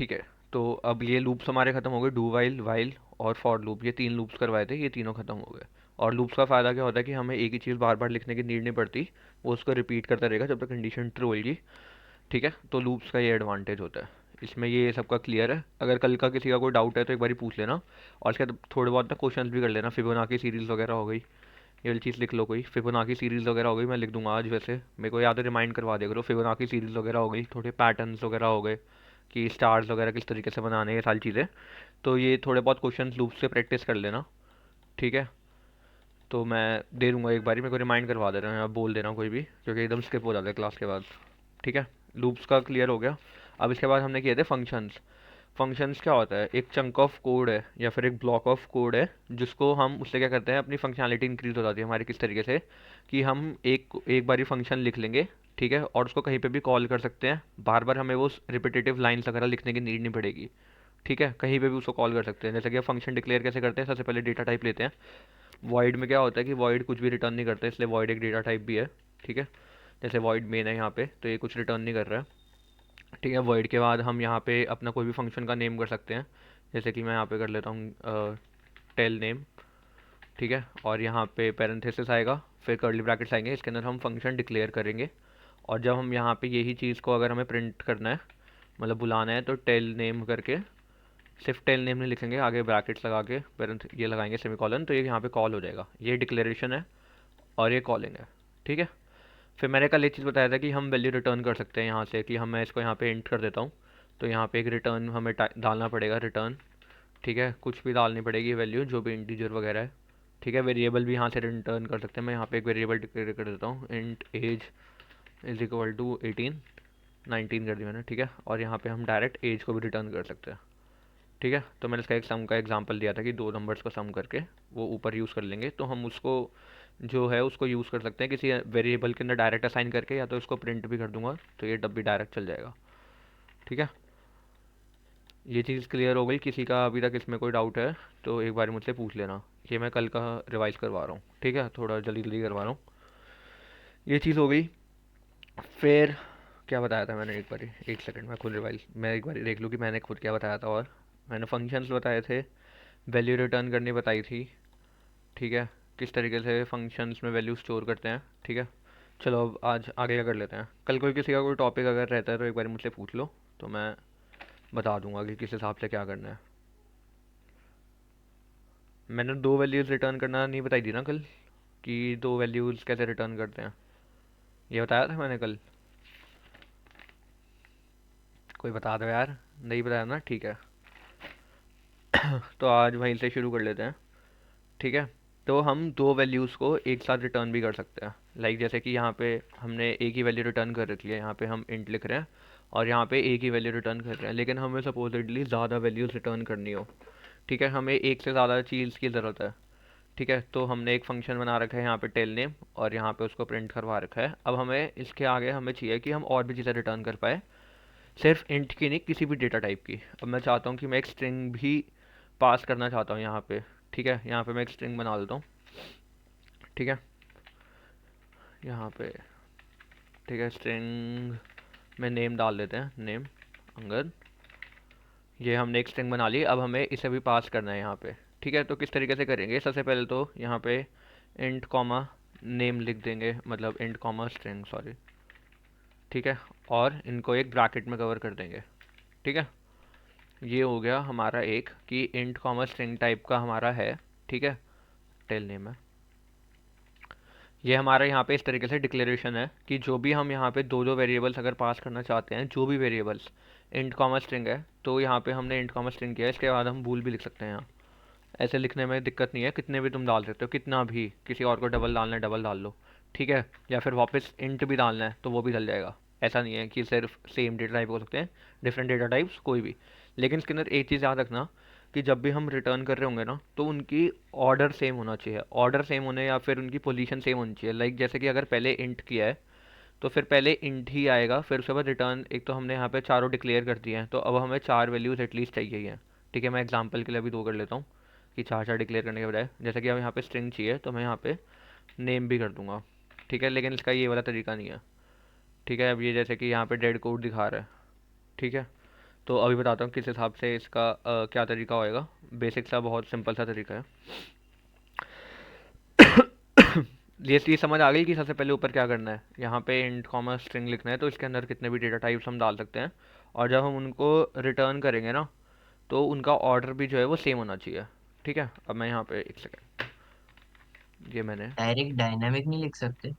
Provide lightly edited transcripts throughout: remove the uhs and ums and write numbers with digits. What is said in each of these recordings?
ठीक है। तो अब ये लूप्स हमारे ख़त्म हो गए, डू वाइल, वाइल और फॉर लूप, ये 3 लूप्स करवाए थे, ये तीनों ख़त्म हो गए। और लूप्स का फ़ायदा क्या होता है कि हमें एक ही चीज़ बार बार लिखने की नीड नहीं पड़ती, वो उसको रिपीट करता रहेगा जब तक कंडीशन ट्रू होगी। ठीक है, तो लूप्स का ये एडवांटेज होता है इसमें। ये सबका क्लियर है? अगर कल का किसी का कोई डाउट है तो एक बार पूछ लेना, और इसके बाद थोड़े बहुत ना क्वेश्चंस भी कर लेना। फिबोनाची सीरीज़ वगैरह हो गई, ये वाली चीज़ लिख लो, कोई फिबोनाची सीरीज़ वगैरह हो गई, मैं लिख दूंगा आज। वैसे मेरे को याद है, रिमाइंड करवा दिया करो। फिबोनाची सीरीज़ वगैरह हो गई, थोड़े पैटर्न्स वगैरह हो गए कि स्टार्स वगैरह किस तरीके से बनाने हैं, ये सारी चीज़ें। तो ये थोड़े बहुत क्वेश्चन लूप से प्रैक्टिस कर लेना। ठीक है, तो मैं दे दूंगा एक बारी, मेरे को रिमाइंड करवा दे रहे हैं, आप बोल देना कोई भी, क्योंकि एकदम स्किप हो जाता है क्लास के बाद। ठीक है, लूप्स का क्लियर हो गया। अब इसके बाद हमने किए थे फंक्शंस। फंक्शंस क्या होता है? एक चंक ऑफ कोड है या फिर एक ब्लॉक ऑफ कोड है, जिसको हम उससे क्या करते हैं, अपनी फंक्शनैलिटी इंक्रीज हो जाती है हमारी। किस तरीके से कि हम एक एक बारी फंक्शन लिख लेंगे, ठीक है, और उसको कहीं पे भी कॉल कर सकते हैं। बार बार हमें वो रिपीटेटिव लाइन्स वगैरह लिखने की नीड नहीं पड़ेगी। ठीक है, कहीं पे भी उसको कॉल कर सकते हैं। जैसे कि फंक्शन डिक्लेयर कैसे करते हैं, सबसे पहले डेटा टाइप लेते हैं। वॉइड में क्या होता है कि वॉइड कुछ भी रिटर्न नहीं करता, इसलिए वॉइड एक डेटा टाइप भी है। ठीक है, जैसे वॉइड मेन है यहाँ पे, तो ये कुछ रिटर्न नहीं कर रहा है। ठीक है, वॉइड के बाद हम यहाँ पे अपना कोई भी फंक्शन का नेम कर सकते हैं। जैसे कि मैं यहाँ पे कर लेता हूँ टेल नेम। ठीक है, और यहाँ पे पैरेंथेसिस आएगा, फिर कर्ली ब्रैकेट्स आएंगे, इसके अंदर हम फंक्शन डिक्लेयर करेंगे। और जब हम यहाँ पे यही चीज़ को अगर हमें प्रिंट करना है, मतलब बुलाना है, तो टेल नेम करके सिर्फ टेल नेम नहीं लिखेंगे, आगे ब्रैकेट्स लगा के पेरेंथ ये लगाएंगे सेमीकॉलन, तो ये यहाँ पे कॉल हो जाएगा। ये डिक्लेरेशन है और ये कॉलिंग है। ठीक है, फिर मैंने कल एक चीज़ बताया था कि हम वैल्यू रिटर्न कर सकते हैं यहाँ से, कि हम, मैं इसको यहाँ पे इंट कर देता हूँ, तो यहाँ पे एक रिटर्न हमें डालना पड़ेगा, रिटर्न। ठीक है, कुछ भी डालनी पड़ेगी वैल्यू, जो भी इंटीजर वगैरह है। ठीक है, वेरिएबल भी यहाँ से रिटर्न कर सकते हैं। मैं यहाँ पे एक वेरिएबल डिक्लेयर कर देता हूँ, int age is equal to 18, 19 कर दी मैंने। ठीक है, और यहाँ पे हम डायरेक्ट एज को भी रिटर्न कर सकते हैं। ठीक है, तो मैंने इसका एक सम का एग्जांपल दिया था कि दो नंबर्स को सम करके वो ऊपर यूज़ कर लेंगे, तो हम उसको जो है उसको यूज़ कर सकते हैं किसी वेरिएबल के अंदर डायरेक्ट असाइन करके, या तो इसको प्रिंट भी कर दूंगा तो ये डब भी डायरेक्ट चल जाएगा। ठीक है, ये चीज़ क्लियर हो गई? किसी का अभी तक इसमें कोई डाउट है तो एक बार मुझसे पूछ लेना। ये मैं कल का रिवाइज करवा रहा हूँ, ठीक है, थोड़ा जल्दी जल्दी करवा रहा हूँ। ये चीज़ हो गई। फिर क्या बताया था मैंने, एक बार, एक सेकंड मैं खुद रिवाइज, मैं एक बार देख लूँ कि मैंने खुद क्या बताया था। और मैंने फंक्शंस बताए थे, वैल्यू रिटर्न करनी बताई थी। ठीक है, किस तरीके से फंक्शंस में वैल्यू स्टोर करते हैं। ठीक है, चलो अब आज आगे क्या कर लेते हैं। कल कोई किसी का कोई टॉपिक अगर रहता है तो एक बार मुझसे पूछ लो, तो मैं बता दूंगा कि किस हिसाब से क्या करना है। मैंने दो वैल्यूज़ रिटर्न करना नहीं बताई थी ना कल, कि दो वैल्यूज़ कैसे रिटर्न करते हैं, ये बताया था मैंने कल? कोई बता दो यार, नहीं बताया ना? ठीक है, तो आज वहीं से शुरू कर लेते हैं। ठीक है, तो हम दो वैल्यूज़ को एक साथ रिटर्न भी कर सकते हैं। लाइक जैसे कि यहाँ पे हमने एक ही वैल्यू रिटर्न कर रखी है, यहाँ पे हम इंट लिख रहे हैं, और यहाँ पे एक ही वैल्यू रिटर्न कर रहे हैं, लेकिन हमें सपोजिटली ज़्यादा वैल्यूज़ रिटर्न करनी हो। ठीक है, हमें एक से ज़्यादा चीज़ की ज़रूरत है। ठीक है, तो हमने एक फंक्शन बना रखा है यहाँ पे टेल नेम, और यहाँ पे उसको प्रिंट करवा रखा है। अब हमें इसके आगे हमें चाहिए कि हम और भी चीज़ें रिटर्न कर पाए, सिर्फ इंट की नहीं, किसी भी डेटा टाइप की। अब मैं चाहता हूँ कि मैं एक स्ट्रिंग भी पास करना चाहता हूँ यहाँ पे। ठीक है, यहाँ पे मैं एक स्ट्रिंग बना देता हूँ। ठीक है, यहाँ पे, ठीक है, स्ट्रिंग में नेम डाल देते हैं, नेम अंगद। ये हमने एक स्ट्रिंग बना ली, अब हमें इसे भी पास करना है यहाँ पे। ठीक है, तो किस तरीके से करेंगे? सबसे पहले तो यहाँ पे इंट कॉमा नेम लिख देंगे, मतलब इंट कॉमा स्ट्रिंग, सॉरी। ठीक है, और इनको एक ब्रैकेट में कवर कर देंगे। ठीक है, ये हो गया हमारा एक कि इंट कॉमा स्ट्रिंग टाइप का हमारा है। ठीक है, टेल नेम है। ये हमारा यहाँ पे इस तरीके से डिक्लेरेशन है कि जो भी हम यहाँ पे दो दो वेरिएबल्स अगर पास करना चाहते हैं, जो भी वेरिएबल्स, इंट कॉमा स्ट्रिंग है, तो यहाँ पे हमने इंट कॉमा स्ट्रिंग किया है, इसके बाद हम बूल भी लिख सकते हैं यहाँ। ऐसे लिखने में दिक्कत नहीं है, कितने भी तुम डाल सकते हो, कितना भी, किसी और को डबल डालना है डबल डाल लो। ठीक है, या फिर वापस इंट भी डालना है तो वो भी चल जाएगा। ऐसा नहीं है कि सिर्फ सेम डेटा टाइप हो सकते हैं, डिफरेंट डेटा टाइप्स कोई भी। लेकिन इसके अंदर एक चीज़ याद रखना कि जब भी हम रिटर्न कर रहे होंगे ना, तो उनकी ऑर्डर सेम होना चाहिए। ऑर्डर सेम होने या फिर उनकी पोजीशन सेम होनी चाहिए। लाइक जैसे कि अगर पहले इंट किया है तो फिर पहले इंट ही आएगा, फिर उसके बाद रिटर्न। एक तो हमने यहाँ पे चारों डिक्लेयर कर दिए हैं, तो अब हमें चार वैल्यूज एटलीस्ट चाहिए ही हैं। ठीक है, मैं एग्जांपल के लिए अभी दो कर लेता हूँ कि चार चार डिक्लेयर करने के बजाय, जैसे कि अब यहाँ पे स्ट्रिंग चाहिए तो मैं यहाँ पे नेम भी कर दूंगा। ठीक है, लेकिन इसका ये वाला तरीका नहीं है। ठीक है, अब ये जैसे कि यहाँ पे डेड कोड दिखा रहा है। ठीक है, तो अभी बताता हूँ किस हिसाब से इसका क्या तरीका होएगा। बेसिक सा बहुत सिंपल सा तरीका है। ये चीज़ समझ आ गई कि सबसे पहले ऊपर क्या करना है, यहाँ पे इंट कॉमा स्ट्रिंग लिखना है, तो इसके अंदर कितने भी डेटा टाइप्स हम डाल सकते हैं। और जब हम उनको रिटर्न करेंगे ना, तो उनका ऑर्डर भी जो है वो सेम होना चाहिए। ठीक है, अब मैं यहाँ पे एक सेकेंड, ये मैंने डायरेक्ट डायनामिक नहीं लिख सकते?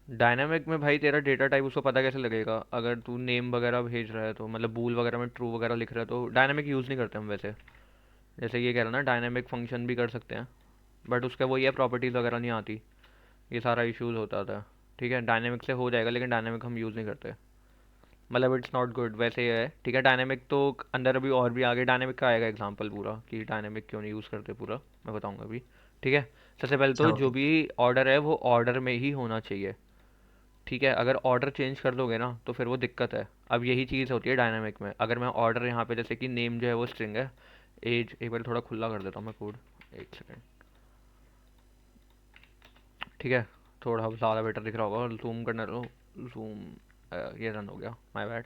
डायनामिक में भाई तेरा डेटा टाइप उसको पता कैसे लगेगा, अगर तू नेम वगैरह भेज रहा है तो, मतलब बूल वगैरह में ट्रू वगैरह लिख रहा है तो डायनामिक यूज़ नहीं करते हम वैसे। जैसे ये कह रहा ना, डायनामिक फंक्शन भी कर सकते हैं, बट उसका वही है, प्रॉपर्टीज़ वगैरह नहीं आती, ये सारा इश्यूज होता था। ठीक है, डायनेमिक से हो जाएगा, लेकिन डायनेमिक हम यूज़ नहीं करते, मतलब इट्स नॉट गुड वैसे ये है। ठीक है, डायनेमिक तो अंदर अभी और भी आगे डायनेमिक का आएगा एग्जांपल पूरा, कि डायनेमिक क्यों नहीं यूज़ करते पूरा, मैं बताऊंगा अभी। ठीक है, सबसे पहले अच्छा तो जो ओके। भी ऑर्डर है वो ऑर्डर में ही होना चाहिए। ठीक है, अगर ऑर्डर चेंज कर दोगे ना तो फिर वो दिक्कत है। अब यही चीज़ होती है डायनामिक में, अगर मैं ऑर्डर यहाँ पे जैसे कि नेम जो है वो स्ट्रिंग है, एज एक बार थोड़ा खुला कर देता हूँ मैं कोड, एक सेकेंड। ठीक है, थोड़ा ज़्यादा बेटर दिख रहा होगा, और जूम करना लो, जूम, ये रन हो गया, माय बैड।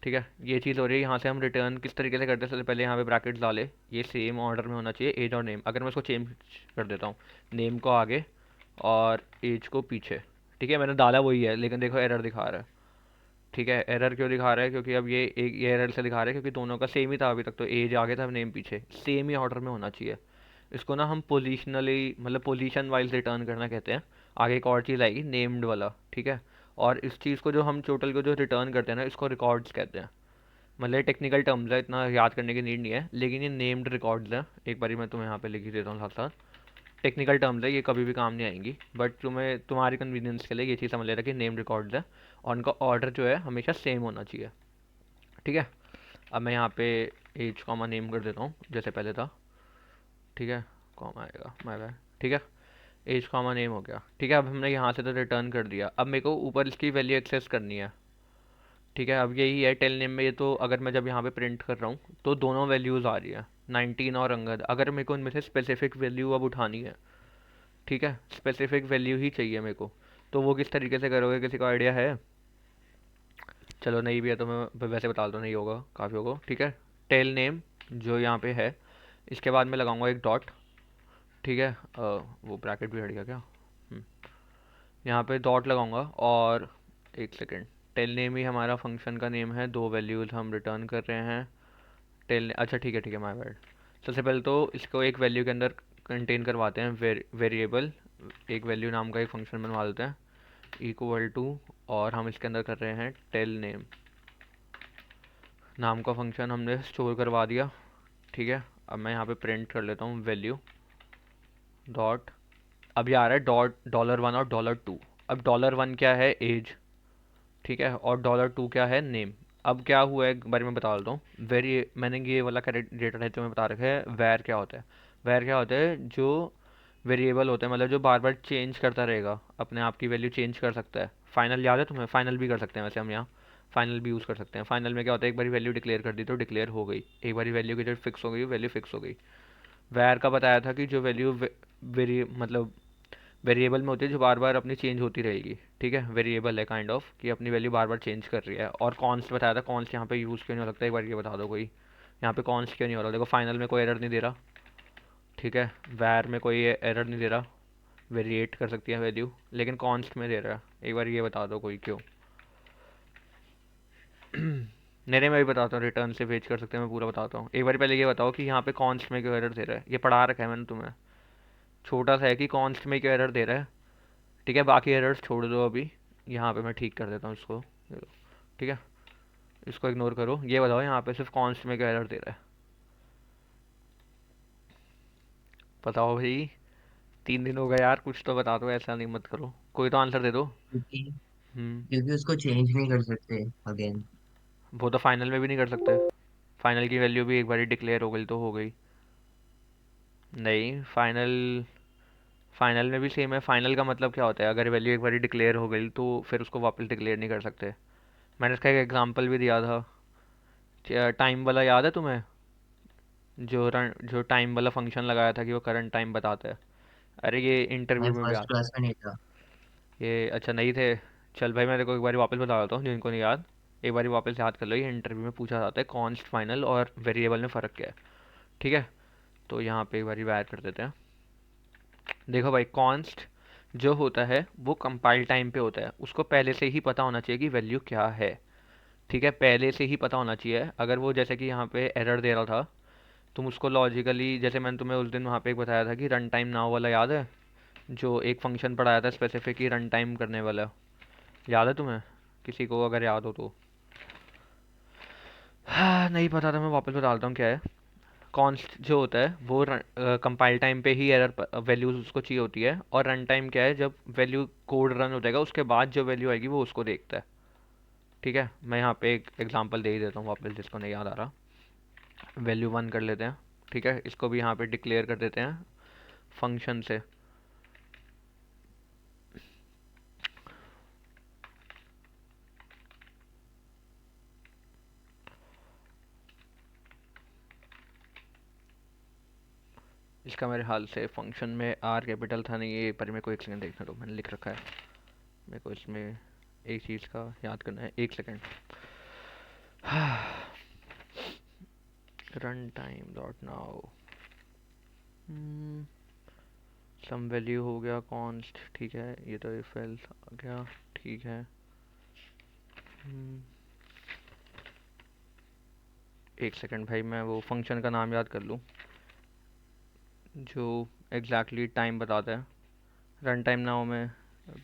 ठीक है, ये चीज़ हो रही है, यहाँ से हम रिटर्न किस तरीके से करते हैं, सबसे पहले यहाँ पे ब्रैकेट्स डाले, ये सेम ऑर्डर में होना चाहिए एज और नेम। अगर मैं इसको चेंज कर देता हूँ, नेम को आगे और एज को पीछे, ठीक है, मैंने डाला वही है लेकिन देखो एरर दिखा रहा है। ठीक है, एरर क्यों दिखा रहा है, क्योंकि अब ये एरर से दिखा रहा है क्योंकि दोनों का सेम ही था अभी तक, तो एज आगे था नेम पीछे, सेम ही ऑर्डर में होना चाहिए। इसको ना हम पोजिशनली, मतलब पोजीशन वाइज रिटर्न करना कहते हैं। आगे एक और चीज़ आएगी नेम्ड वाला। ठीक है, और इस चीज़ को जो हम टोटल को जो रिटर्न करते हैं ना, इसको रिकॉर्ड्स कहते हैं। मतलब टेक्निकल टर्म्स है, इतना याद करने की नीड नहीं है, लेकिन ये नेम्ड रिकॉर्ड्स हैं। एक बारी मैं तुम्हें यहाँ पे लिख ही देता हूँ साथ साथ, टेक्निकल टर्म्स है, ये कभी भी काम नहीं आएंगी, बट तुम्हें तुम्हारी कन्वीनियंस के लिए ये चीज़ समझ लेना कि नेम रिकॉर्ड्स है, और उनका ऑर्डर जो है हमेशा सेम होना चाहिए। ठीक है, अब मैं यहाँ पे एज कॉमा नेम कर देता हूँ जैसे पहले था। ठीक है, कॉमा आएगा, माय बैड। ठीक है, एज कॉमा नेम हो गया। ठीक है, अब हमने यहाँ से तो रिटर्न कर दिया, अब मेरे को ऊपर इसकी वैल्यू एक्सेस करनी है। ठीक है, अब यही है टेल नेम में, ये तो अगर मैं जब यहाँ पे प्रिंट कर रहा हूँ तो दोनों वैल्यूज़ आ रही है, 19 और अंगद। अगर मेरे को इनमें से स्पेसिफिक वैल्यू अब उठानी है, ठीक है, स्पेसिफिक वैल्यू ही चाहिए मेरे को, तो वो किस तरीके से करोगे, किसी को आइडिया है? चलो नहीं भी है तो मैं वैसे बता दूँ, नहीं होगा काफ़ी होगा। ठीक है, टेल नेम जो यहाँ पे है, इसके बाद मैं लगाऊंगा एक डॉट। ठीक है, वो ब्रैकेट भी हट गया क्या? यहाँ पे डॉट लगाऊंगा, और एक सेकेंड, टेल नेम ही हमारा फंक्शन का नेम है, दो वैल्यूज़ हम रिटर्न कर रहे हैं। टेल, अच्छा ठीक है माय बैड। सबसे पहले तो इसको एक वैल्यू के अंदर कंटेन करवाते हैं, वेरिएबल, एक वैल्यू नाम का एक फंक्शन बनवा देते हैं, इक्वल टू, और हम इसके अंदर कर रहे हैं टेल नेम नाम का फंक्शन हमने स्टोर करवा दिया। ठीक है, अब मैं यहाँ पे प्रिंट कर लेता हूँ वैल्यू डॉट, अब ये आ रहा है डॉट $1 और $2। अब $1 क्या है, एज। ठीक है, और $2 क्या है, नेम। अब क्या हुआ है एक बारे में बता देता हूँ। वेरी, मैंने ये वाला डेटा टाइप तुम्हें बता रखा है, वैर क्या होता है। वैर क्या होता है, जो वेरिएबल होता है, मतलब जो बार बार चेंज करता रहेगा, अपने आप की वैल्यू चेंज कर सकता है। फाइनल याद है तुम्हें, फाइनल भी कर सकते हैं वैसे हम यहाँ, फाइनल भी यूज़ कर सकते हैं। फाइनल में क्या होता है, एक बार वैल्यू डिक्लेयर कर दी तो डिक्लेयर हो गई, एक बार वैल्यू की जब फिक्स हो गई वैल्यू फिक्स हो गई। वैर का बताया था कि जो वैल्यू वेरी मतलब वेरिएबल में होती है, जो बार बार अपनी चेंज होती रहेगी। ठीक है, वेरिएबल है काइंड ऑफ कि अपनी वैल्यू बार बार चेंज कर रही है। और कॉन्स्ट बताया था, कॉन्स्ट यहाँ पे यूज़ क्यों नहीं हो सकता, एक बार ये बता दो कोई, यहाँ पे कॉन्स्ट क्यों नहीं हो रहा, देखो फाइनल में कोई एरर नहीं दे रहा। ठीक है, वैर में कोई एरर नहीं दे रहा, वेरिएट कर सकती है वैल्यू, लेकिन कॉन्स्ट में दे रहा है, एक बार ये बता दो कोई क्यों। नहीं नहीं, मैं भी बताता हूँ, रिटर्न से भेज कर सकते हैं, मैं पूरा बताता हूँ। एक बार पहले ये बताओ कि यहाँ पे कॉन्स्ट में क्यों एरर दे रहा है, ये पढ़ा रखा है मैंने तुम्हें, छोटा सा है कि कॉन्स्ट में क्यों एरर दे रहा है। ठीक है, बाकी एरर्स छोड़ दो अभी, यहाँ पे मैं ठीक कर देता हूँ इसको, ठीक है, इसको इग्नोर करो, ये बताओ यहाँ पे सिर्फ कॉन्स्ट में क्या एरर दे रहा है, बताओ भाई। 3 दिन हो गए यार, कुछ तो बता दो, ऐसा नहीं मत करो, कोई तो आंसर दे दो। क्योंकि हम्म, क्योंकि उसको चेंज नहीं कर सकते अगेन। वो तो फाइनल में भी नहीं कर सकते, फाइनल की वैल्यू भी एक बार डिक्लेयर हो गई तो हो गई। नहीं, फाइनल, फाइनल में भी सेम है। फाइनल का मतलब क्या होता है, अगर वैल्यू एक बार डिक्लेयर हो गई तो फिर उसको वापस डिक्लेयर नहीं कर सकते। मैंने इसका एक एग्जांपल भी दिया था, टाइम वाला याद है तुम्हें, जो टाइम वाला फंक्शन लगाया था कि वो करंट टाइम बताता है। अरे ये मैं इंटरव्यू में भी फर्स्ट आता है। क्लास में नहीं था। ये अच्छा नहीं थे, चल भाई मैं तेरे को एक बार वापस बता देता हूँ जिनको नहीं याद। एक बार वापस याद कर लो, ये इंटरव्यू में पूछा जाता है कॉन्स्ट फाइनल और वेरिएबल में फ़र्क क्या है। ठीक है, तो यहाँ पे एक बार वायर कर देते हैं। देखो भाई, कॉन्स्ट जो होता है वो कंपाइल टाइम पे होता है, उसको पहले से ही पता होना चाहिए कि वैल्यू क्या है। ठीक है, पहले से ही पता होना चाहिए। अगर वो जैसे कि यहाँ पे एरर दे रहा था, तुम उसको लॉजिकली, जैसे मैंने तुम्हें उस दिन वहाँ पे एक बताया था कि रन टाइम नाउ वाला, याद है? जो एक फंक्शन पढ़ाया था स्पेसिफिक ही रन टाइम करने वाला, याद है तुम्हें? किसी को अगर याद हो तो। हाँ, नहीं पता तो मैं वापस बता देता हूँ क्या है। कॉन्स्ट जो होता है वो कंपाइल टाइम पे ही एरर वैल्यूज उसको चाहिए होती है, और रन टाइम क्या है, जब वैल्यू कोड रन हो जाएगा उसके बाद जो वैल्यू आएगी वो उसको देखता है। ठीक है, मैं यहाँ पे एक एग्जांपल दे ही देता हूँ वापस, जिसको नहीं याद आ रहा। वैल्यू 1 कर लेते हैं। ठीक है, इसको भी यहाँ पे डिक्लेयर कर देते हैं फंक्शन से। इसका मेरे हाल से फंक्शन में आर कैपिटल था नहीं, ये पर मेरे को एक सेकंड देखने दो, मैंने लिख रखा है। मेरे को इसमें एक चीज़ का याद करना है, एक second. Run time dot now, some value हो गया कॉन्स्ट। ठीक है, ये तो इफ एल्स आ गया। ठीक है, हम्म, एक सेकंड भाई, मैं वो फंक्शन का नाम याद कर लूँ जो एग्जैक्टली टाइम बताता है। रन टाइम नाउ में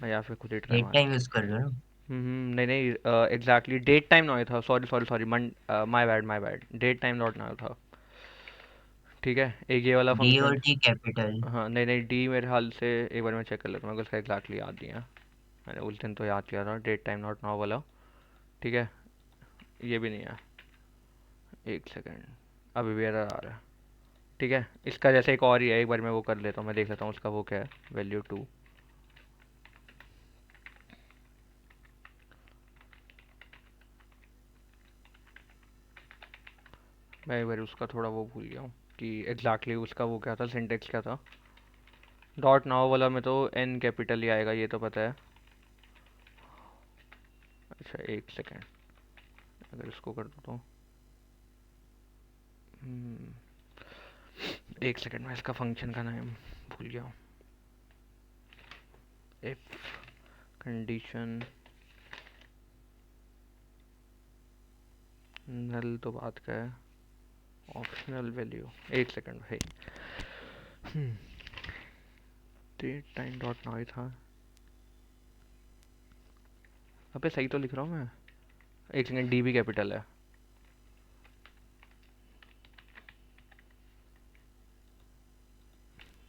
मैं या फिर खुद ही ट्राई डेट मार। टाइम यूज कर रहे हो? नहीं नहीं, एग्जैक्टली डेट टाइम नाउ था, sorry sorry sorry, man, my bad my bad, date time dot now था। ठीक है, एक ये वाला डी फंक्शन। और टी कैपिटल। हाँ नहीं नहीं, डी मेरे हाल से, एक बार मैं चेक कर लेता हूँ, मेरे को उसका एग्जैक्टली याद नहीं है। मैंने उस दिन तो याद किया था डेट टाइम नॉट नाउ वाला। ठीक है, ये भी नहीं है। एक सेकेंड, अभी भी एरर आ रहा है। ठीक है, इसका जैसे एक और ही है, एक बार मैं वो कर लेता हूँ, मैं देख लेता हूँ उसका वो क्या है, वैल्यू 2। मैं एक बार उसका थोड़ा वो भूल गया हूँ कि एग्जैक्टली उसका वो क्या था, सिंटेक्स क्या था। डॉट नाउ वाला में तो एन कैपिटल ही आएगा, ये तो पता है। अच्छा एक सेकेंड, अगर इसको कर दो तो, एक सेकेंड, मैं इसका फंक्शन का नाम भूल गया हूँ। इफ कंडीशन नल तो बात का है, ऑप्शनल वैल्यू, एक सेकेंड भाई। डेट टाइम डॉट नाउ ही था। अबे सही तो लिख रहा हूँ मैं, एक सेकेंड, डी भी कैपिटल है।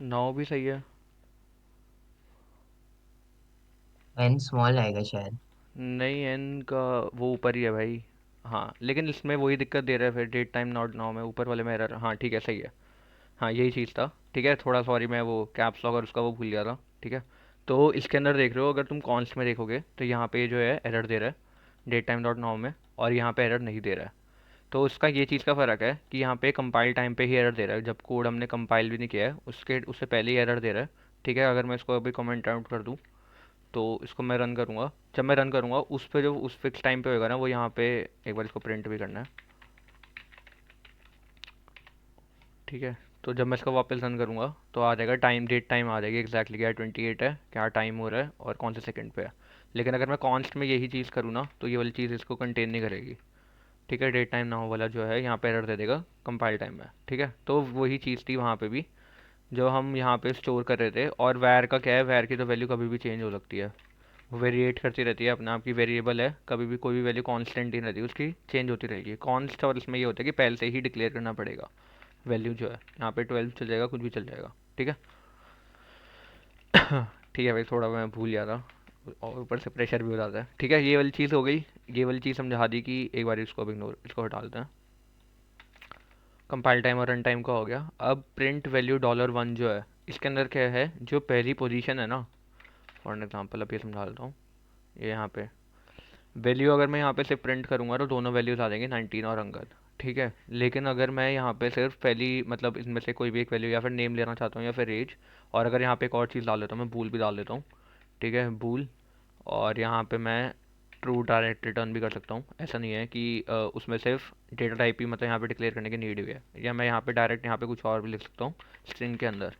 नाउ भी सही है। एन स्मॉल आएगा शायद। नहीं, एन का वो ऊपर ही है भाई। हाँ, लेकिन इसमें वही दिक्कत दे रहा है फिर, डेट टाइम नॉट नाउ में ऊपर वाले में एरर। हाँ ठीक है, सही है। हाँ यही चीज़ था। ठीक है, थोड़ा सॉरी, मैं वो कैप्स लॉक और उसका वो भूल गया था। ठीक है, तो इसके अंदर देख रहे हो, अगर तुम कॉन्स्ट में देखोगे तो यहाँ पे जो है एरर दे रहा है डेट टाइम डॉट नाउ में, और यहाँ पे एरर नहीं दे रहा है। तो उसका ये चीज़ का फ़र्क है कि यहाँ पे कंपाइल टाइम पे ही एरर दे रहा है, जब कोड हमने कंपाइल भी नहीं किया है उसके उससे पहले ही एरर दे रहा है। ठीक है, अगर मैं इसको अभी कमेंट आउट कर दूँ तो इसको मैं रन करूँगा, जब मैं रन करूँगा उस पे जो उस फिक्स टाइम पे होगा ना, वो यहाँ पे एक बार इसको प्रिंट भी करना है। ठीक है, तो जब मैं इसको वापस रन करूँगा तो आ जाएगा टाइम, डेट टाइम आ जाएगी एग्जैक्टली, क्या 28 है, क्या टाइम हो रहा है और कौन से सेकंड पे है। लेकिन अगर मैं कॉन्स्ट में यही चीज़ करूँ ना, तो ये वाली चीज़ इसको कंटेन नहीं करेगी। ठीक है, डेट टाइम ना हो वाला जो है यहाँ पे एरर दे देगा कंपाइल टाइम में। ठीक है, तो वही चीज़ थी वहाँ पे भी, जो हम यहाँ पे स्टोर कर रहे थे। और वैर का क्या है, वैर की तो वैल्यू कभी भी चेंज हो सकती है, वो वेरिएट करती रहती है, अपने आप की वेरिएबल है, कभी भी कोई भी वैल्यू कांस्टेंट नहीं रहती, उसकी चेंज होती रहेगी। कॉन्स्ट और इसमें ये होता है कि पहले से ही डिक्लेयर करना पड़ेगा वैल्यू जो है, यहाँ पे 12 चल जाएगा, कुछ भी चल जाएगा। ठीक है। ठीक है भाई, थोड़ा मैं भूल गया था और ऊपर से प्रेशर भी हो जाता है। ठीक है, ये वाली चीज़ हो गई, ये वाली चीज़ समझा दी कि एक बार इसको अब इग्नोर, इसको हटा देते हैं। कंपाइल टाइम और रन टाइम का हो गया। अब प्रिंट वैल्यू $1 जो है, इसके अंदर क्या है, जो पहली पोजीशन है ना, फॉर एग्जांपल अब ये समझा देता हूँ। ये यहाँ पे वैल्यू अगर मैं यहाँ पे सिर्फ प्रिंट करूँगा तो दोनों वैल्यूज़ आ जाएंगी, 19 और अंगद। ठीक है, लेकिन अगर मैं यहाँ पे सिर्फ पहली, मतलब इनमें से कोई भी एक वैल्यू, या फिर नेम लेना चाहता हूँ या फिर एज, और अगर यहाँ पे एक और चीज़ डाल देता हूँ, मैं बूल भी डाल देता हूँ। ठीक है, बूल, और यहाँ पे मैं ट्रू डायरेक्ट रिटर्न भी कर सकता हूँ, ऐसा नहीं है कि उसमें सिर्फ डेटा टाइप ही मतलब यहाँ पे डिक्लेयर करने की नीड हुई है, या मैं यहाँ पे डायरेक्ट यहाँ पे कुछ और भी लिख सकता हूँ स्ट्रिंग के अंदर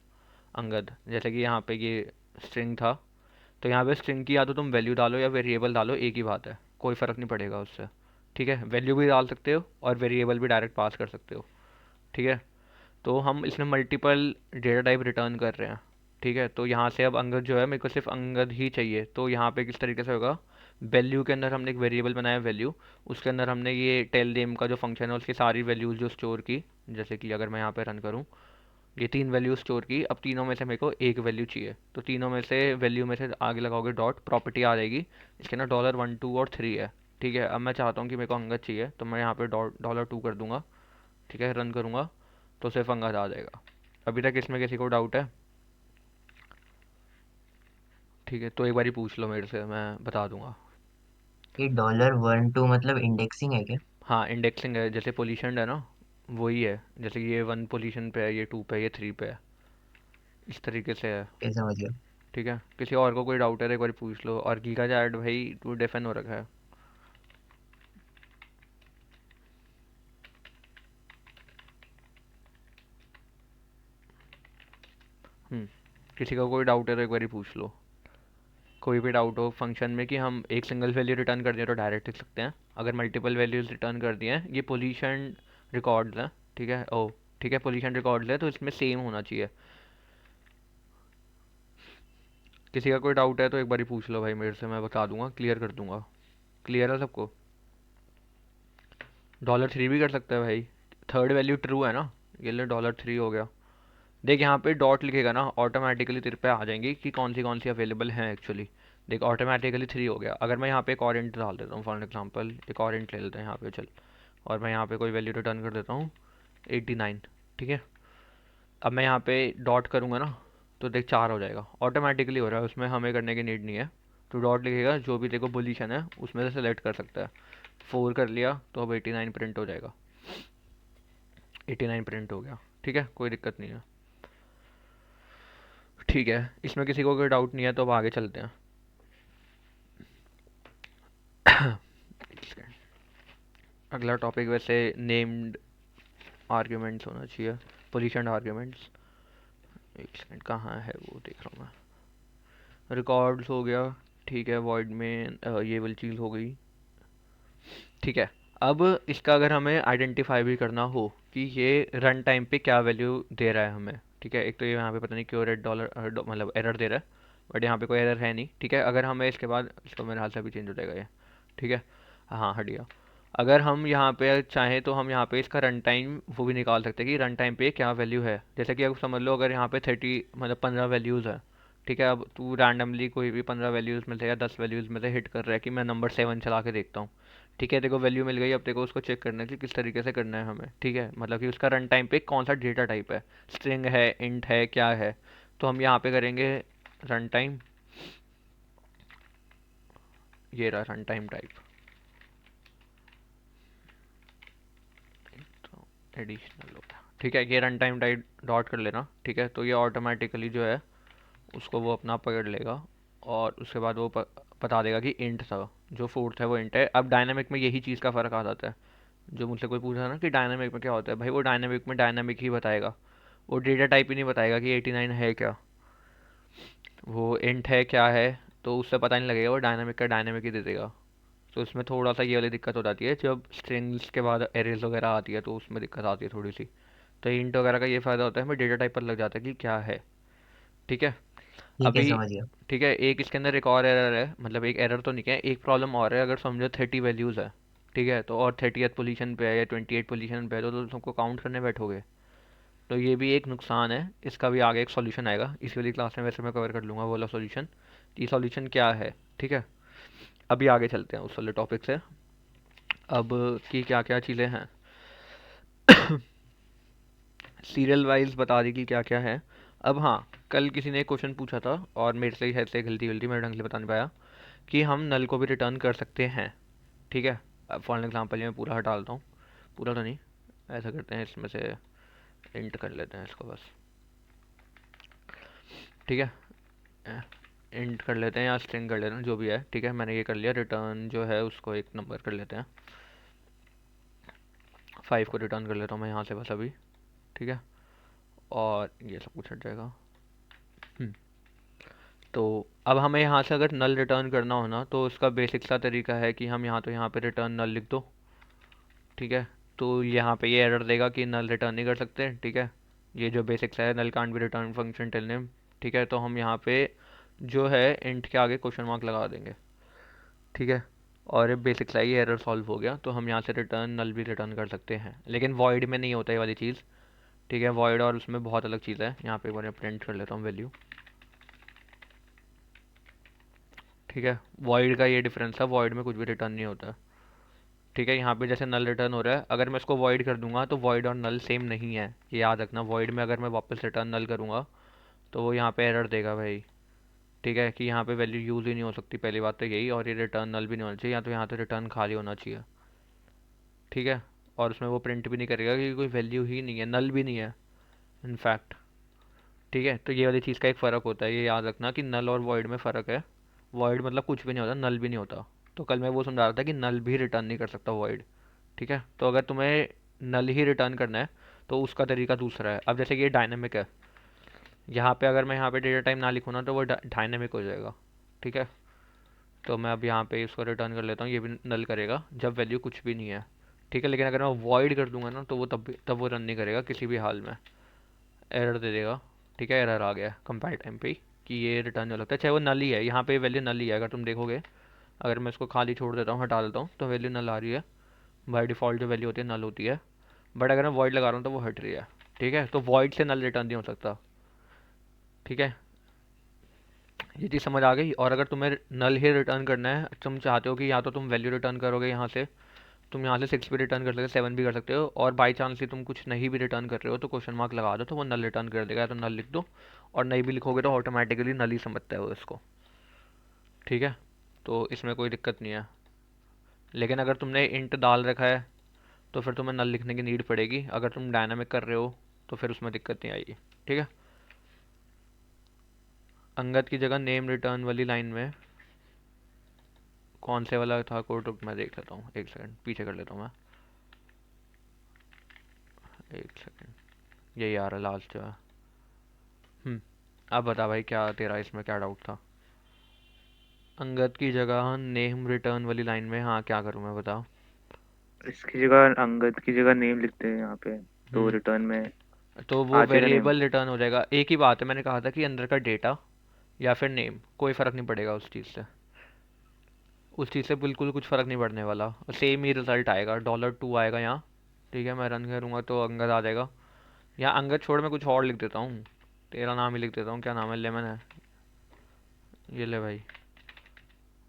अंगद, जैसे कि यहाँ पे ये स्ट्रिंग था, तो यहाँ पे स्ट्रिंग की या तो तुम वैल्यू डालो या वेरिएबल डालो, एक ही बात है, कोई फ़र्क नहीं पड़ेगा उससे। ठीक है, वैल्यू भी डाल सकते हो और वेरिएबल भी डायरेक्ट पास कर सकते हो। ठीक है, तो हम इसमें मल्टीपल डेटा टाइप रिटर्न कर रहे हैं। ठीक है, तो यहाँ से अब अंगद जो है, मेरे को सिर्फ अंगद ही चाहिए, तो यहाँ पे किस तरीके से होगा, वैल्यू के अंदर हमने एक वेरिएबल बनाया वैल्यू, उसके अंदर हमने ये टेल नेम का जो फंक्शन है उसकी सारी वैल्यूज़ जो स्टोर की, जैसे कि अगर मैं यहाँ पे रन करूँ, ये तीन वैल्यू स्टोर की, अब तीनों में से मेरे को एक वैल्यू चाहिए, तो तीनों में से वैल्यू में से आगे लगाओगे डॉट, प्रॉपर्टी आ जाएगी, इसके ना डॉलर 1 2 और 3 है। ठीक है, अब मैं चाहता हूँ कि मेरे को अंगद चाहिए, तो मैं यहाँ पे $2 कर दूंगा। ठीक है, रन करूँगा तो सिर्फ अंगद आ जाएगा। अभी तक इसमें किसी को डाउट है? ठीक है, तो एक बार ही पूछ लो मेरे से, मैं बता दूंगा। ये $1 2 मतलब इंडेक्सिंग है क्या? हाँ, इंडेक्सिंग है, जैसे पोजीशन है ना, वही है, जैसे कि ये 1 पोजीशन पे है, ये 2 पे है, ये 3 पे है, इस तरीके से है। ये समझ गया। ठीक है, किसी और को कोई डाउट है तो एक बार पूछ लो, और गीगा चैट भाई तू डिफेन हो रखा है। हम्म, किसी का कोई डाउट है तो एक बार ही पूछ लो, कोई भी डाउट हो फंक्शन में कि हम एक सिंगल वैल्यू रिटर्न कर दिए तो डायरेक्ट लिख सकते हैं, अगर मल्टीपल वैल्यूज रिटर्न कर दिए हैं, ये पोजीशन रिकॉर्ड्स हैं। ठीक है, ओ ठीक है, पोजीशन रिकॉर्ड्स है तो इसमें सेम होना चाहिए। किसी का कोई डाउट है तो एक बार ही पूछ लो भाई मेरे से, मैं बता दूंगा, क्लियर कर दूंगा। क्लियर है सबको? $3 भी कर सकता है भाई, थर्ड वैल्यू ट्रू है ना, ये ले $3 हो गया। देख यहाँ पे डॉट लिखेगा ना, ऑटोमेटिकली तेरे पे आ जाएंगी कि कौन सी अवेलेबल हैं एक्चुअली। देख ऑटोमेटिकली 3 हो गया, अगर मैं यहाँ पे एक और इंट डाल देता हूँ, फॉर एग्जांपल एक और इंट ले लेते हैं यहाँ पे चल, और मैं यहाँ पे कोई वैल्यू रिटर्न कर देता हूँ 89। ठीक है, अब मैं यहाँ पे डॉट करूँगा ना, तो देख 4 हो जाएगा, ऑटोमेटिकली हो रहा है, उसमें हमें करने की नीड नहीं है। तो डॉट लिखेगा, जो भी देखो पोजीशन है उसमें से सेलेक्ट कर सकता है। 4 कर लिया तो अब 89 प्रिंट हो जाएगा, 89 प्रिंट हो गया। ठीक है, कोई दिक्कत नहीं है। ठीक है, इसमें किसी को कोई डाउट नहीं है तो अब आगे चलते हैं। अगला टॉपिक वैसे नेम्ड आर्ग्यूमेंट्स होना चाहिए, पोजीशन आर्ग्यूमेंट्स। एक सेकंड, कहाँ है वो, देख रहा हूँ मैं। रिकॉर्ड्स हो गया, ठीक है, वॉइड में ये वाली चीज़ हो गई। ठीक है, अब इसका अगर हमें आइडेंटिफाई भी करना हो कि ये रन टाइम पे क्या वैल्यू दे रहा है हमें। ठीक है, एक तो ये यहाँ पे पता नहीं क्यों $, मतलब एरर दे रहा है, बट यहाँ पे कोई एरर है नहीं। ठीक है, अगर हमें इसके बाद, इसको मेरे हाल से अभी चेंज हो जाएगा ये। ठीक है, हाँ हट गया। अगर हम यहाँ पे चाहें तो हम यहाँ पे इसका रन टाइम वो भी निकाल सकते हैं कि रन टाइम पे क्या वैल्यू है, जैसे कि अब समझ लो अगर यहाँ पे 30 मतलब 15 वैल्यूज़ है। ठीक है, अब तू रैंडमली कोई भी 15 वैल्यूज़ में से या 10 वैल्यूज़ में से हिट कर रहा है कि मैं नंबर 7 चला के देखता हूँ। ठीक है, देखो वैल्यू मिल गई, अब देखो उसको चेक करना है कि किस तरीके से करना है हमें। ठीक है, मतलब कि उसका रन टाइम पे कौन सा डेटा टाइप है, स्ट्रिंग है, इंट है, क्या है। तो हम यहाँ पे करेंगे रन टाइम, ये रहा रन टाइम टाइप, तो एडिशनल होगा। ठीक है, ये रन टाइम टाइप डॉट कर लेना। ठीक है, तो ये ऑटोमेटिकली जो है उसको वो अपना पकड़ लेगा, और उसके बाद वो बता देगा कि इंट था, जो फोर्थ है वो इंट है। अब डायनामिक में यही चीज़ का फ़र्क आ जाता है, जो मुझसे कोई पूछा ना कि डायनामिक में क्या होता है, भाई वो डायनामिक में डायनामिक ही बताएगा, वो डेटा टाइप ही नहीं बताएगा कि 89 है क्या, वो इंट है क्या है, तो उससे पता नहीं लगेगा, वो डायनामिक का डायनामिक ही दे देगा। तो इसमें थोड़ा सा ये वाली दिक्कत हो जाती है, जब स्ट्रिंग्स के बाद एरेज वगैरह आती है तो उसमें दिक्कत आती है थोड़ी सी। तो इंट वगैरह का ये फ़ायदा होता है, हमें डेटा टाइप पर लग जाता है कि क्या है। ठीक है, ठीक है, अभी समझ गया। ठीक है, एक इसके अंदर एक और एरर है, मतलब एक एरर तो नहीं है, एक प्रॉब्लम और है, अगर समझो 30 वैल्यूज़ है। ठीक है, तो और 30th पोजीशन पे है या 28 पोजीशन पे है, तो तुमको काउंट करने बैठोगे, तो ये भी एक नुकसान है। इसका भी आगे एक सॉल्यूशन आएगा, इस वाली क्लास में वैसे मैं कवर कर लूँगा वो वाला सॉल्यूशन, ये सॉल्यूशन क्या है। ठीक है, अभी आगे चलते हैं उस वाले टॉपिक से, अब कि क्या क्या चीज़ें हैं। सीरियल वाइज बता दी कि क्या क्या है। अब हाँ, कल किसी ने एक क्वेश्चन पूछा था और मेरे से शायद से गलती गलती मैं ढंग से बता नहीं पाया, कि हम नल को भी रिटर्न कर सकते हैं। ठीक है, अब फॉर एग्जांपल ये मैं पूरा हटा देता हूँ, पूरा तो नहीं, ऐसा करते हैं इसमें से इंट कर लेते हैं इसको बस। ठीक है, इंट कर लेते हैं या स्ट्रिंग कर लेते हैं, जो भी है, ठीक है। मैंने ये कर लिया, रिटर्न जो है उसको एक नंबर कर लेते हैं, 5 को रिटर्न कर लेता हूँ मैं यहाँ से बस अभी, ठीक है। और ये सब कुछ हट जाएगा। हम्म, तो अब हमें यहाँ से अगर नल रिटर्न करना हो ना, तो उसका बेसिक सा तरीका है कि हम यहाँ पे रिटर्न नल लिख दो, ठीक है। तो यहाँ पे ये एरर देगा कि नल रिटर्न नहीं कर सकते, ठीक है। ये जो बेसिक सा है, null can't be return function till name, ठीक है। तो हम यहाँ पे जो है इंट के आगे क्वेश्चन मार्क लगा देंगे, ठीक है। और ये बेसिक सा ये एरर सॉल्व हो गया, तो हम यहाँ से रिटर्न नल भी रिटर्न कर सकते हैं, लेकिन वॉइड में नहीं होता ये वाली चीज़, ठीक है। वॉइड और उसमें बहुत अलग चीज़ है। यहाँ पे एक बार प्रिंट कर लेता हूँ वैल्यू, ठीक है। वॉइड का ये डिफरेंस है, वॉइड में कुछ भी रिटर्न नहीं होता, ठीक है। यहाँ पे जैसे नल रिटर्न हो रहा है, अगर मैं इसको वॉइड कर दूंगा तो वॉइड और नल सेम नहीं है, ये याद रखना। वॉइड में अगर मैं वापस रिटर्न नल करूँगा तो वो यहाँ पे एरर देगा भाई, ठीक है, कि यहाँ पे वैल्यू यूज़ ही नहीं हो सकती, पहली बात तो यही। और ये रिटर्न नल भी नहीं होना चाहिए, या तो यहाँ तो रिटर्न खाली होना चाहिए, ठीक है। और उसमें वो प्रिंट भी नहीं करेगा क्योंकि कोई वैल्यू ही नहीं है, नल भी नहीं है इनफैक्ट, ठीक है। तो ये वाली चीज़ का एक फ़र्क होता है, ये याद रखना कि नल और वॉइड में फ़र्क है। वॉइड मतलब कुछ भी नहीं होता, नल भी नहीं होता। तो कल मैं वो समझा रहा था कि नल भी रिटर्न नहीं कर सकता वॉइड, ठीक है। तो अगर तुम्हें नल ही रिटर्न करना है तो उसका तरीका दूसरा है। अब जैसे कि ये डायनेमिक है, यहाँ पे अगर मैं यहाँ पे डेटा टाइप ना लिखूँ ना तो वो डायनेमिक हो जाएगा, ठीक है। तो मैं अब यहाँ पे इसको रिटर्न कर लेता हूँ, ये भी नल करेगा जब वैल्यू कुछ भी नहीं है, ठीक है। लेकिन अगर मैं वॉइड कर दूंगा ना तो वो तब वो रन नहीं करेगा किसी भी हाल में, एरर दे देगा, ठीक है। एरर आ गया कंपाइल टाइम पे ही कि ये रिटर्न जो लगता है, चाहे वो नल ही है, यहाँ पे वैल्यू नल ही है। अगर तुम देखोगे, अगर मैं इसको खाली छोड़ देता हूँ, हटा देता हूँ, तो वैल्यू नल आ रही है। बाय डिफ़ॉल्ट जो वैल्यू होती है नल होती है, बट अगर मैं वॉइड लगा रहा हूँ तो वो हट रही है, ठीक है। तो वॉइड से नल रिटर्न नहीं हो सकता, ठीक है। ये चीज़ समझ आ गई। और अगर तुम्हें नल ही रिटर्न करना है, तुम चाहते हो कि या तो तुम वैल्यू रिटर्न करोगे यहाँ से, तुम यहाँ से 6 भी रिटर्न कर सकते हो, 7 भी कर सकते हो, और बाई चांस ही तुम कुछ नहीं भी रिटर्न कर रहे हो तो क्वेश्चन मार्क लगा दो, तो वो नल रिटर्न कर देगा। या तो नल लिख दो, और नहीं भी लिखोगे तो ऑटोमेटिकली नल ही समझता है वो इसको, ठीक है। तो इसमें कोई दिक्कत नहीं है। लेकिन अगर तुमने इंट डाल रखा है तो फिर तुम्हें नल लिखने की नीड पड़ेगी। अगर तुम डायनामिक कर रहे हो तो फिर उसमें दिक्कत नहीं आएगी, ठीक है। अंगद की जगह नेम रिटर्न वाली लाइन में कौन से वाला था कोड, रुक मैं देख लेता हूँ, एक सेकंड पीछे कर लेता हूँ मैं, एक सेकंड। यही आ रहा लास्ट जो है। हम्म, अब बता भाई, क्या तेरा इसमें क्या डाउट था। अंगद की जगह नेम रिटर्न वाली लाइन में, हाँ क्या करूँ मैं, बताओ। इसकी जगह अंगद की जगह नेम लिखते हैं यहाँ पे, तो हम्म, रिटर्न में तो वो आ जाएगा नेम। वेरिएबल रिटर्न हो जाएगा। एक ही बात है, मैंने कहा था कि अंदर का डेटा या फिर नेम, कोई फ़र्क नहीं पड़ेगा उस चीज़ से। उस चीज़ से बिल्कुल कुछ फ़र्क नहीं पड़ने वाला, सेम ही रिजल्ट आएगा। $2 आएगा यहाँ, ठीक है। मैं रन करूँगा तो अंगद आ जाएगा। यहाँ अंगद छोड़ मैं कुछ और लिख देता हूँ, तेरा नाम ही लिख देता हूँ, क्या नाम है, लेमन है, ये ले भाई।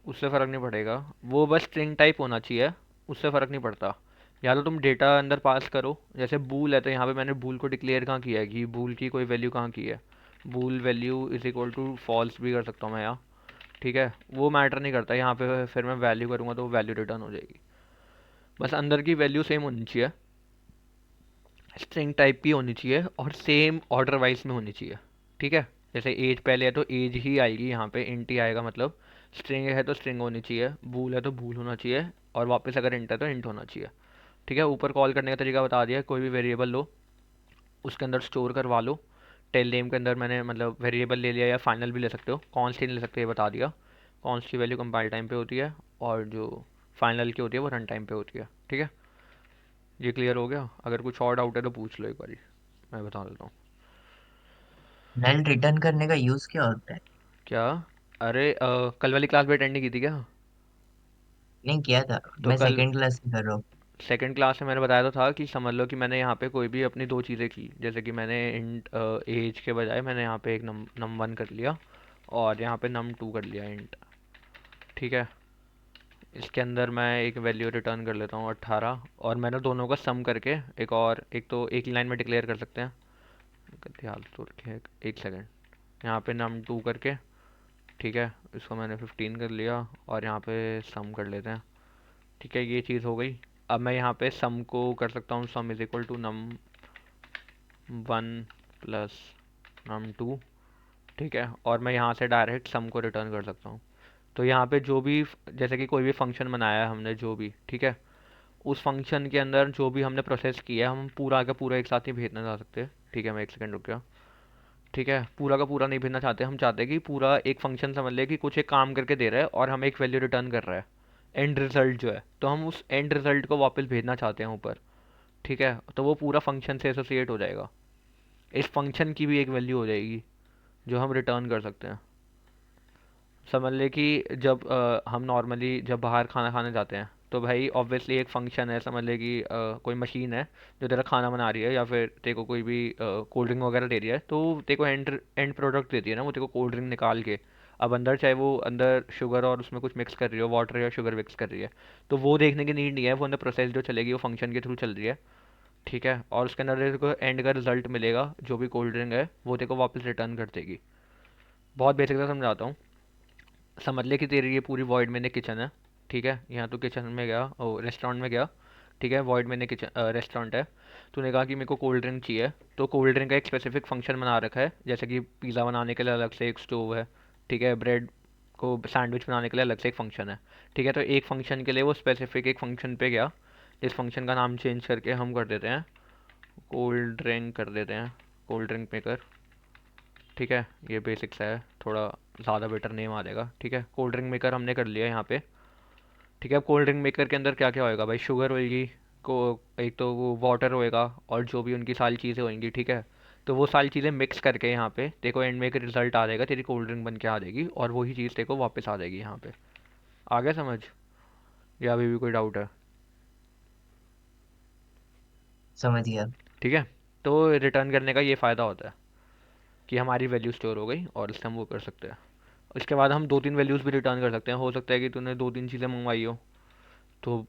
उससे फ़र्क नहीं पड़ेगा, वो बस स्ट्रिंग टाइप होना चाहिए, उससे फ़र्क नहीं पड़ता। या तो तुम डेटा अंदर पास करो, जैसे बूल है तो यहाँ पे मैंने बूल को डिक्लेयर कहाँ किया है कि बूल की कोई वैल्यू कहाँ की है। Bool value is equal to false भी कर सकता हूँ मैं यहाँ, ठीक है। वो मैटर नहीं करता यहाँ पे, फिर मैं वैल्यू करूँगा तो वैल्यू रिटर्न हो जाएगी। बस अंदर की वैल्यू सेम होनी चाहिए, स्ट्रिंग टाइप की होनी चाहिए, और सेम ऑर्डर वाइज में होनी चाहिए, ठीक है। जैसे एज पहले है तो एज ही आएगी, यहाँ पे इंट ही आएगा, मतलब स्ट्रिंग है तो स्ट्रिंग होनी चाहिए, बूल है तो बूल होना चाहिए, और वापस अगर इंट है तो इंट होना चाहिए, ठीक है। ऊपर कॉल करने का तरीका बता दिया, कोई भी वेरिएबल लो उसके अंदर स्टोर करवा लो। टेल नेम के अंदर मैंने मतलब वेरिएबल ले लिया, या फाइनल भी ले सकते हो, कॉन्स्ट ही नहीं ले सकते, ये बता दिया। कॉन्स्ट की वैल्यू कंपाइल टाइम पे होती है, और जो फाइनल की होती है वो रन टाइम पे होती है, ठीक है। ये क्लियर हो गया? अगर कुछ और डाउट है तो पूछ लो एक बारी, मैं बता देता हूँ। नल रिटर्न करने का यूज क्या होता है? क्या? अरे कल वाली क्लास भी अटेंड नहीं की थी क्या? नहीं किया था। तो मैं कल सेकंड क्लास से कर रहा हूँ। सेकंड क्लास में मैंने बताया तो था कि समझ लो कि मैंने यहाँ पे कोई भी अपनी दो चीज़ें की, जैसे कि मैंने इंट एज के बजाय मैंने यहाँ पे एक नम वन कर लिया, और यहाँ पे नम टू कर लिया इंट, ठीक है। इसके अंदर मैं एक वैल्यू रिटर्न कर लेता हूँ 18, और मैंने दोनों का सम करके एक, और एक तो एक लाइन में डिक्लेयर कर सकते हैं, ध्यान तो रखें, एक सेकेंड। यहाँ पे नम टू करके, ठीक है, इसको मैंने 15 कर लिया, और यहाँ पे सम कर लेते हैं, ठीक है। ये चीज़ हो गई। अब मैं यहाँ पे सम को कर सकता हूँ, sum is equal to num one plus num two, ठीक है, और मैं यहाँ से डायरेक्ट सम को रिटर्न कर सकता हूँ। तो यहाँ पे जो भी जैसे कि कोई भी फंक्शन बनाया है हमने जो भी, ठीक है, उस फंक्शन के अंदर जो भी हमने प्रोसेस किया है हम पूरा का पूरा एक साथ ही भेजना चाह सकते हैं। ठीक है, मैं एक सेकंड रुक गया। ठीक है, पूरा का पूरा नहीं भेजना चाहते, हम चाहते हैं कि पूरा एक फंक्शन समझ ले कि कुछ एक काम करके दे रहा है और हमें एक वैल्यू रिटर्न कर रहा है, एंड रिजल्ट जो है, तो हम उस एंड रिजल्ट को वापस भेजना चाहते हैं ऊपर। ठीक है, तो वो पूरा फंक्शन से एसोसिएट हो जाएगा, इस फंक्शन की भी एक वैल्यू हो जाएगी जो हम रिटर्न कर सकते हैं। समझ ले कि जब हम नॉर्मली जब बाहर खाना खाने जाते हैं तो भाई ऑब्वियसली एक फंक्शन है, समझ ले कि कोई मशीन है जो तेरा खाना बना रही है या फिर तेरे को कोई भी कोल्ड ड्रिंक वगैरह दे रही है, तो तेरे को एंड प्रोडक्ट देती है ना वो, तेरे को कोल्ड ड्रिंक निकाल के। अब अंदर चाहे वो अंदर शुगर और उसमें कुछ मिक्स कर रही हो, वाटर या शुगर मिक्स कर रही है, तो वो देखने की नीड नहीं है, वो अंदर प्रोसेस जो चलेगी वो फंक्शन के थ्रू चल रही है। ठीक है, और उसके अंदर तेरे को एंड का रिजल्ट मिलेगा, जो भी कोल्ड ड्रिंक है वो तेरे को वापस रिटर्न कर देगी। बहुत बेसिक से समझाता हूँ। समझ ले कि तेरी ये पूरी वॉइड में किचन है। ठीक है, यहाँ तो किचन में गया, ओ रेस्टोरेंट में गया। ठीक है, वॉइड में किचन रेस्टोरेंट है। तूने कहा कि मेरे को कोल्ड ड्रिंक चाहिए, तो कोल्ड ड्रिंक का एक स्पेसिफिक फंक्शन बना रखा है, जैसे कि पिज़्ज़ा बनाने के लिए अलग से एक स्टोव है। ठीक है, ब्रेड को सैंडविच बनाने के लिए अलग से एक फंक्शन है। ठीक है, तो एक फंक्शन के लिए वो स्पेसिफिक एक फंक्शन पे गया, इस फंक्शन का नाम चेंज करके हम कर देते हैं कोल्ड ड्रिंक कर देते हैं, कोल्ड ड्रिंक मेकर। ठीक है, ये बेसिक्स है, थोड़ा ज़्यादा बेटर नेम आ जाएगा। ठीक है, कोल्ड ड्रिंक मेकर हमने कर लिया यहाँ पे। ठीक है, अब कोल्ड ड्रिंक मेकर के अंदर क्या क्या होएगा भाई, शुगर होएगी, को एक तो वो वाटर होएगा, और जो भी उनकी सारी चीज़ें होंगी। ठीक है, तो वो सारी चीज़ें मिक्स करके यहाँ पे तेरे को एंड में एक रिजल्ट आ जाएगा, तेरी कोल्ड ड्रिंक बन के आ जाएगी, और वही चीज़ तेरे को वापस आ जाएगी यहाँ पे। आ गया समझ, या अभी भी कोई डाउट है? समझ गया। ठीक है, तो रिटर्न करने का ये फ़ायदा होता है कि हमारी वैल्यू स्टोर हो गई और इससे हम वो कर सकते हैं। उसके बाद हम दो तीन वैल्यूज़ भी रिटर्न कर सकते हैं। हो सकता है कि तूने दो तीन चीज़ें मंगवाई हो, तो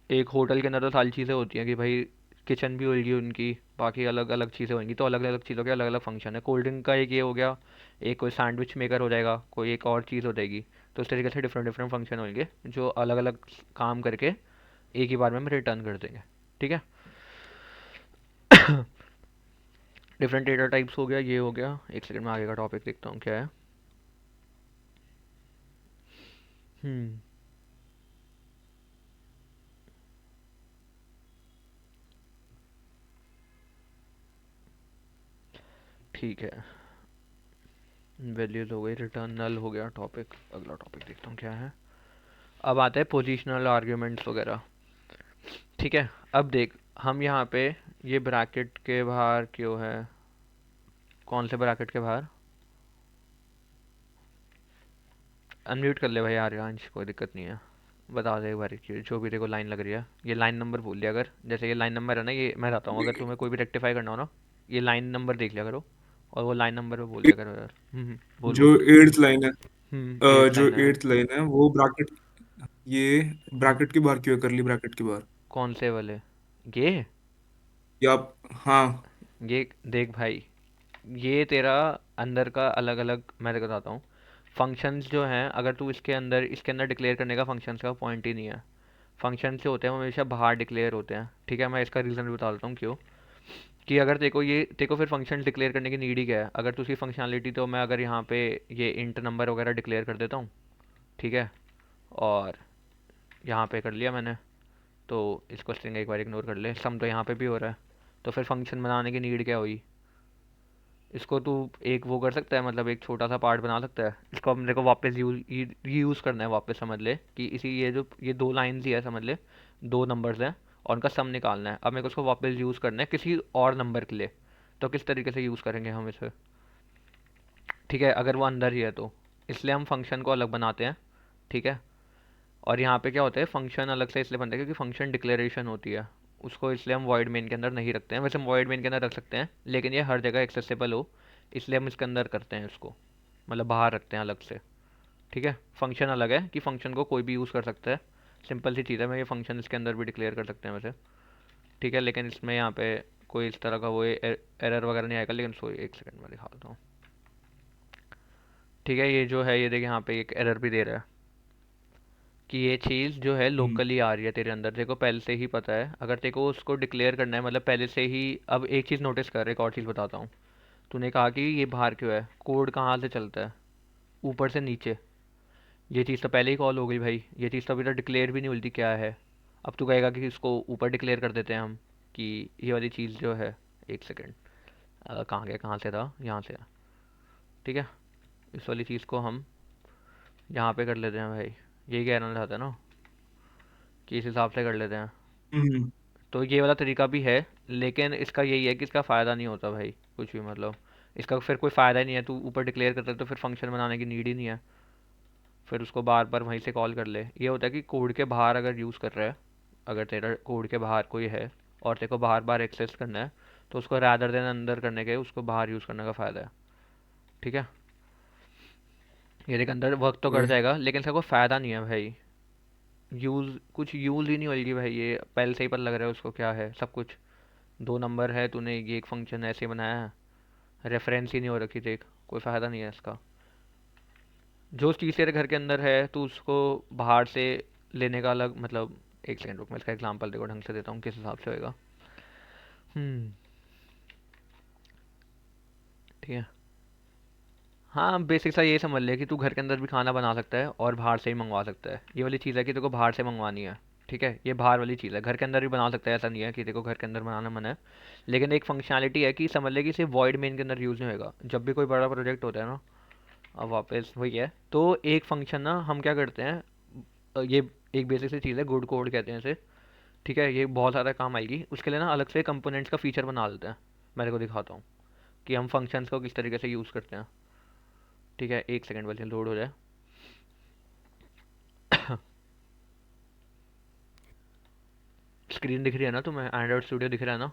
एक होटल के अंदर तो सारी चीज़ें होती हैं कि भाई किचन भी होगी उनकी, बाकी अलग अलग चीज़ें होंगी, तो अलग अलग चीज़ों के अलग अलग फंक्शन है। कोल्ड ड्रिंक का एक ये हो गया, एक कोई सैंडविच मेकर हो जाएगा, कोई एक और चीज़ हो जाएगी। तो इस तरीके से डिफरेंट डिफरेंट फंक्शन होंगे जो अलग अलग काम करके एक ही बार में हम रिटर्न कर देंगे। ठीक है, डिफरेंट डेटा टाइप्स हो गया, ये हो गया। एक सेकंड में आगे का टॉपिक देखता हूँ क्या है। हम्म ठीक है, वैल्यूज हो गई, रिटर्न नल हो गया टॉपिक। अगला टॉपिक देखता हूँ क्या है। अब आते हैं पोजिशनल आर्ग्यूमेंट्स वगैरह। ठीक है, अब देख, हम यहाँ पे ये ब्रैकेट के बाहर क्यों है, कौन से ब्रैकेट के बाहर, अनम्यूट कर ले भाई आर्यांश, कोई दिक्कत नहीं है। बता दे एक बार कि जो भी तेरे को लाइन लग रही है, ये लाइन नंबर भूल लिया अगर, जैसे ये लाइन नंबर है ना, ये मैं बताता हूँ, अगर तुम्हें कोई भी रेक्टिफाई करना हो ना, ये लाइन नंबर देख लिया करो और वो लाइन नंबर पे बोल दिया करो यार। बोल जो बोल। एट्थ लाइन है, एट जो लाइन है। एट्थ लाइन है वो ब्रैकेट, ये ब्रैकेट के बाहर क्यों है, करली ब्रैकेट के बाहर? कौन से वाले, ये या हाँ। ये देख भाई, ये तेरा अंदर का अलग अलग मैं तेरे को बताता हूँ। फंक्शंस जो हैं, अगर तू इसके अंदर डिक्लेयर करने का फंक्शंस का पॉइंट ही नहीं है। फंक्शन जो होते हैं वो हमेशा बाहर डिक्लेयर होते हैं। ठीक है, मैं इसका रीज़न भी बता देता हूँ क्यों। कि अगर तेको फिर फंक्शन डिक्लेयर करने की नीड ही क्या है, अगर तो उसकी फंक्शनैलिटी, तो मैं अगर यहाँ पे ये इंट नंबर वगैरह डिक्लेयर कर देता हूँ। ठीक है, और यहाँ पे कर लिया मैंने, तो इसको स्ट्रिंग एक बार इग्नोर कर ले, सम तो यहाँ पे भी हो रहा है, तो फिर फंक्शन बनाने की नीड क्या हुई। इसको तू एक वो कर सकता है, मतलब एक छोटा सा पार्ट बना सकता है, इसको अपने को वापस यूज़ करना है वापस। समझ ले कि ये दो लाइन्स ही है, समझ ले दो नंबर्स हैं और उनका सम निकालना है। अब मेरे को उसको वापस यूज़ करना है किसी और नंबर के लिए, तो किस तरीके से यूज़ करेंगे हम इसे। ठीक है, अगर वो अंदर ही है तो इसलिए हम फंक्शन को अलग बनाते हैं। ठीक है, और यहाँ पे क्या होता है, फंक्शन अलग से इसलिए बनता है क्योंकि फंक्शन डिक्लेरेशन होती है, उसको इसलिए हम वॉइड मेन के अंदर नहीं रखते हैं। वैसे हम वॉइड मेन के अंदर रख सकते हैं, लेकिन ये हर जगह एक्सेसिबल हो इसलिए हम इसके अंदर करते हैं इसको, मतलब बाहर रखते हैं अलग से। ठीक है, फंक्शन अलग है कि फंक्शन को कोई भी यूज़ कर सकता है, सिंपल सी चीज़ है। मैं ये फंक्शन इसके अंदर भी डिक्लेयर कर सकते हैं वैसे। ठीक है, लेकिन इसमें यहाँ पे कोई इस तरह का वो एरर वगैरह नहीं आएगा, लेकिन सो एक सेकंड में दिखाता हूँ। ठीक है, ये जो है, ये देखिए यहाँ पे एक एरर भी दे रहा है कि ये चीज़ जो है हम्म। लोकली आ रही है तेरे अंदर, तेरे को पहले से ही पता है। अगर तेरे को उसको डिक्लेयर करना है, मतलब पहले से ही। अब एक चीज़ नोटिस कर, एक और चीज़ बताता हूँ। तूने कहा कि ये बाहर क्यों है, कोड कहाँ से चलता है, ऊपर से नीचे। ये चीज़ तो पहले ही कॉल हो गई भाई, ये चीज़ तो अभी तक डिक्लेयर भी नहीं हुई थी क्या है। अब तू कहेगा कि इसको ऊपर डिक्लेयर कर देते हैं हम, कि ये वाली चीज़ जो है, एक सेकेंड, कहाँ गया, कहाँ से था, यहाँ से। ठीक है, इस वाली चीज़ को हम यहाँ पे कर लेते हैं भाई, यही कहना चाहता है ना, कि इस हिसाब से कर लेते हैं। हम्म। तो ये वाला तरीका भी है, लेकिन इसका यही है कि इसका फ़ायदा नहीं होता भाई कुछ भी, मतलब इसका फिर कोई फ़ायदा ही नहीं है। तू ऊपर डिक्लेयर करता है तो फिर फंक्शन बनाने की नीड ही नहीं है, फिर उसको बार बार वहीं से कॉल कर ले। ये होता है कि कोड के बाहर अगर यूज़ कर रहा है, अगर तेरा कोड के बाहर कोई है और तेरे को बार बार एक्सेस करना है, तो उसको रैदर देन अंदर करने के उसको बाहर यूज़ करने का फ़ायदा है। ठीक है, ये देख अंदर वर्क तो कर ओए, जाएगा, लेकिन इसका कोई फ़ायदा नहीं है भाई। कुछ यूज़ ही नहीं होगी भाई, ये पहले से ही पता लग रहा है उसको क्या है सब कुछ। दो नंबर है, तूने ये एक फंक्शन ऐसे बनाया है, रेफरेंस ही नहीं हो रखी, देख कोई फ़ायदा नहीं है इसका। जो चीज़ तेरे घर के अंदर है तू उसको बाहर से लेने का अलग मतलब। एक सेकंड रुक, मैं इसका एग्जांपल देखो ढंग से देता हूँ किस हिसाब से होएगा। हम्म। ठीक है, हाँ बेसिक सा ये समझ ले कि तू घर के अंदर भी खाना बना सकता है और बाहर से ही मंगवा सकता है। ये वाली चीज़ है कि तेरे को बाहर से मंगवानी है। ठीक है, ये बाहर वाली चीज़ है, घर के अंदर भी बना सकता है, ऐसा नहीं है कि तेरे को घर के अंदर बनाना मन है। लेकिन एक फंक्शनैलिटी है कि समझ ले कि सिर्फ वॉइड मेन के अंदर यूज़ नहीं होगा। जब भी कोई बड़ा प्रोजेक्ट होता है ना, अब वापस वही है, तो एक फंक्शन ना हम क्या करते हैं, ये एक बेसिक सी चीज़ है, गुड कोड कहते हैं इसे। ठीक है, ये बहुत ज़्यादा काम आएगी, उसके लिए ना अलग से कंपोनेंट्स का फीचर बना देते हैं। मैं तेरे को दिखाता हूँ कि हम फंक्शंस को किस तरीके से यूज़ करते हैं। ठीक है, एक सेकंड बस लोड हो जाए। स्क्रीन दिख रही है ना तुम्हें, एंड्रॉइड स्टूडियो दिख रहा है ना।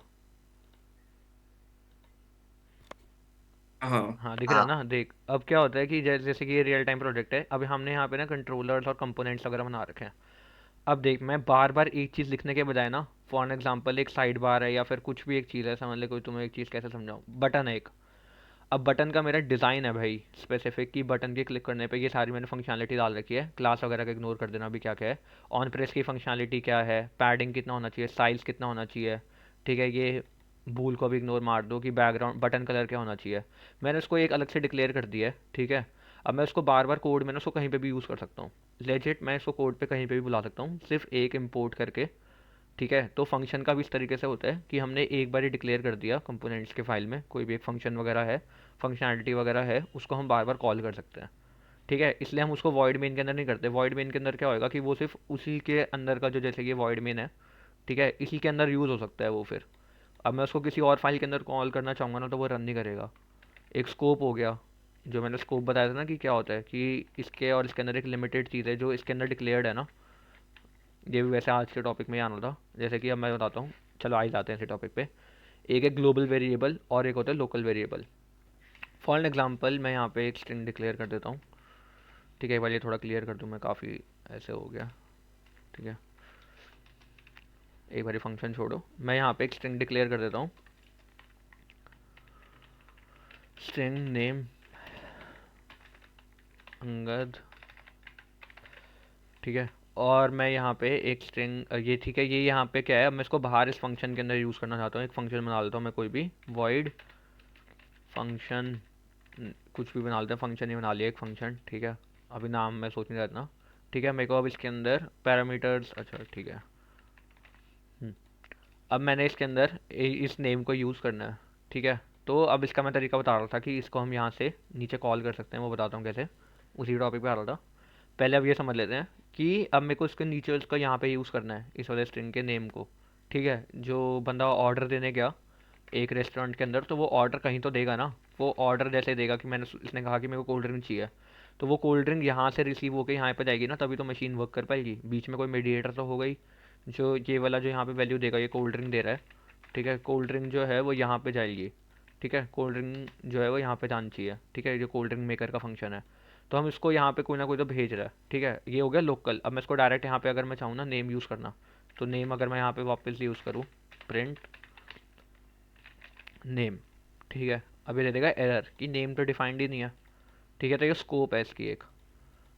हाँ। हाँ दिख रहा है हाँ। ना, देख अब क्या होता है कि जैसे कि ये रियल टाइम प्रोजेक्ट है, अभी हमने यहाँ पे ना कंट्रोलर्स और कंपोनेंट्स वगैरह बना रखे हैं। अब देख मैं बार बार एक चीज़ लिखने के बजाय ना, फॉर एग्जांपल एक साइड बार है या फिर कुछ भी एक चीज़ है, समझ ले कोई, तुम्हें एक चीज़ कैसे समझाऊँ, बटन है एक। अब बटन का मेरा डिज़ाइन है भाई स्पेसिफिक, कि बटन के क्लिक करने पे ये सारी मैंने फंक्शनैलिटी डाल रखी है, क्लास वगैरह का इग्नोर कर देना, अभी क्या क्या है। ऑन प्रेस की फंक्शनैलिटी क्या है, पैडिंग कितना होना चाहिए, साइज़ कितना होना चाहिए। ठीक है, ये भूल को भी इग्नोर मार दो कि बैकग्राउंड बटन कलर क्या होना चाहिए। मैंने उसको एक अलग से डिक्लेयर कर दिया है। ठीक है, अब मैं उसको बार बार कोड में ना उसको कहीं पे भी यूज़ कर सकता हूँ। लेजिट मैं इसको कोड पे कहीं पे भी बुला सकता हूँ, सिर्फ एक इम्पोर्ट करके। ठीक है, तो फंक्शन का भी इस तरीके से होता है कि हमने एक बार ही डिक्लेयर कर दिया कंपोनेंट्स के फाइल में, कोई भी एक फंक्शन वगैरह है, फंक्शनैलिटी वगैरह है, उसको हम बार बार कॉल कर सकते हैं। ठीक है, इसलिए हम उसको वॉइड मेन के अंदर नहीं करते। वॉइड मेन के अंदर क्या होएगा कि वो सिर्फ उसी के अंदर का जो, जैसे कि वॉइड मेन है, ठीक है, इसी के अंदर यूज़ हो सकता है वो। फिर अब मैं उसको किसी और फाइल के अंदर कॉल करना चाहूँगा ना, तो वो रन नहीं करेगा। एक स्कोप हो गया, जो मैंने स्कोप बताया था ना कि क्या होता है, कि इसके और इसके अंदर एक लिमिटेड चीज़ है जो इसके अंदर डिक्लेयर्ड है ना। ये भी वैसे आज के टॉपिक में ही आना था, जैसे कि अब मैं बताता हूँ। चलो आ ही जाते हैं इसी टॉपिक पे। एक है ग्लोबल वेरिएबल और एक होता है लोकल वेरिएबल। फॉर एग्जांपल मैं यहाँ पे एक स्ट्रिंग डिक्लेयर कर देता हूँ। ठीक है, एक बार ये थोड़ा क्लियर कर दूँ मैं, काफ़ी ऐसे हो गया। ठीक है, एक बार फंक्शन छोड़ो, मैं यहाँ पे एक स्ट्रिंग डिक्लेयर कर देता हूँ, स्ट्रिंग नेम अंगद। ठीक है, और मैं यहाँ पे एक स्ट्रिंग ये, ठीक है, ये यहाँ पे क्या है, अब मैं इसको बाहर इस फंक्शन के अंदर यूज़ करना चाहता हूँ। एक फंक्शन बना देता हूँ मैं, कोई भी वॉइड फंक्शन, कुछ भी बना लेते हैं, फंक्शन ही बना लिया एक फंक्शन। ठीक है, अभी नाम मैं सोच नहीं रहा था। ठीक है, मेरे को अब इसके अंदर पैरामीटर्स, अच्छा ठीक है। हम्म, अब मैंने इसके अंदर इस नेम को यूज़ करना है। ठीक है, तो अब इसका मैं तरीका बता रहा था कि इसको हम यहाँ से नीचे कॉल कर सकते हैं, वो बताता हूँ कैसे, उसी टॉपिक पे आ रहा था। पहले अब ये समझ लेते हैं कि अब मेरे को इसके नीचे उसका यहाँ पे यूज़ करना है, इस वाले स्ट्रिंग के नेम को। ठीक है, जो बंदा ऑर्डर देने गया एक रेस्टोरेंट के अंदर, तो वो ऑर्डर कहीं तो देगा ना। वो ऑर्डर जैसे देगा कि मैंने, इसने कहा कि मेरे को कोल्ड ड्रिंक चाहिए, तो वो कोल्ड ड्रिंक यहाँ से रिसीव होकर यहाँ पे जाएगी ना, तभी तो मशीन वर्क कर पाएगी। बीच में कोई मीडिएटर तो होगा ही, जो ये वाला जो यहाँ पे वैल्यू देगा, ये कोल्ड ड्रिंक दे रहा है। ठीक है, कोल्ड ड्रिंक जो है वो यहाँ पे जाएगी। ठीक है, कोल्ड ड्रिंक जो है वो यहाँ पे जानी चाहिए। ठीक है, जो कोल्ड ड्रिंक मेकर का फंक्शन है, तो हम इसको यहाँ पे कोई ना कोई तो भेज रहा है। ठीक है, ये हो गया लोकल। अब मैं इसको डायरेक्ट यहाँ पे अगर मैं चाहूँ ना नेम यूज़ करना, तो नेम अगर मैं यहाँ पे वापस यूज़ करूँ, प्रिंट नेम। ठीक है, अब ये दे देगा एरर कि नेम तो डिफाइंड ही नहीं है। ठीक है, तो ये स्कोप है इसकी एक।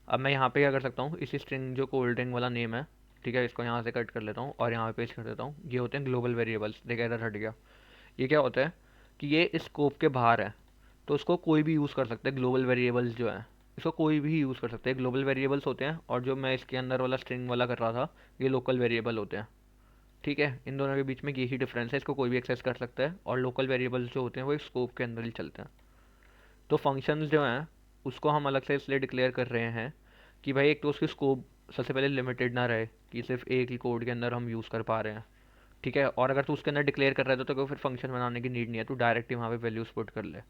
अब मैं यहाँ पे क्या कर सकता हूँ, इसी स्ट्रिंग जो कोल्ड ड्रिंक वाला नेम है, ठीक है, इसको यहाँ से कट कर लेता हूँ और यहाँ पे पेस्ट कर देता हूँ। ये होते हैं ग्लोबल वेरिएबल्स। देखा, एरर हट गया। ये क्या होता है कि ये इस स्कोप के बाहर है। तो उसको कोई भी यूज़ कर सकता है, ग्लोबल वेरिएबल्स जो हैं इसको कोई भी यूज़ कर सकते हैं। ग्लोबल वेरिएबल्स होते हैं और जो मैं इसके अंदर वाला स्ट्रिंग वाला कर रहा था ये लोकल वेरिएबल होते हैं। ठीक है, इन दोनों के बीच में यही डिफरेंस है, इसको कोई भी एक्सेस कर सकता है और लोकल वेरिएबल्स जो होते हैं वो एक स्कोप के अंदर ही चलते हैं। तो फंक्शंस जो हैं उसको हम अलग से इसलिए डिक्लेयर कर रहे हैं कि भाई एक तो उसकी स्कोप सबसे पहले लिमिटेड ना रहे कि सिर्फ एक ही कोड के अंदर हम यूज़ कर पा रहे हैं। ठीक है, और अगर तू उसके अंदर डिक्लेयर कर रहा है तो फिर फंक्शन बनाने की नीड नहीं है, तू डायरेक्ट ही वहाँ पे वैल्यूज़ पुट कर ले।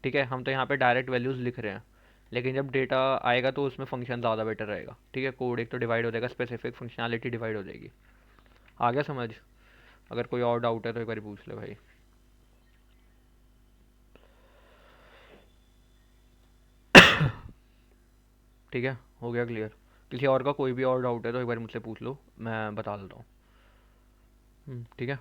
ठीक है, हम तो यहाँ पे डायरेक्ट वैल्यूज़ लिख रहे हैं, लेकिन जब डेटा आएगा तो उसमें फंक्शन ज़्यादा बेटर रहेगा। ठीक है, कोड एक तो डिवाइड हो जाएगा, स्पेसिफिक फंक्शनैलिटी डिवाइड हो जाएगी। आ गया समझ? अगर कोई और डाउट है तो एक बार पूछ ले भाई। ठीक है, हो गया क्लियर? किसी और का कोई भी और डाउट है तो एक बार मुझसे पूछ लो, मैं बता देता हूँ। ठीक है,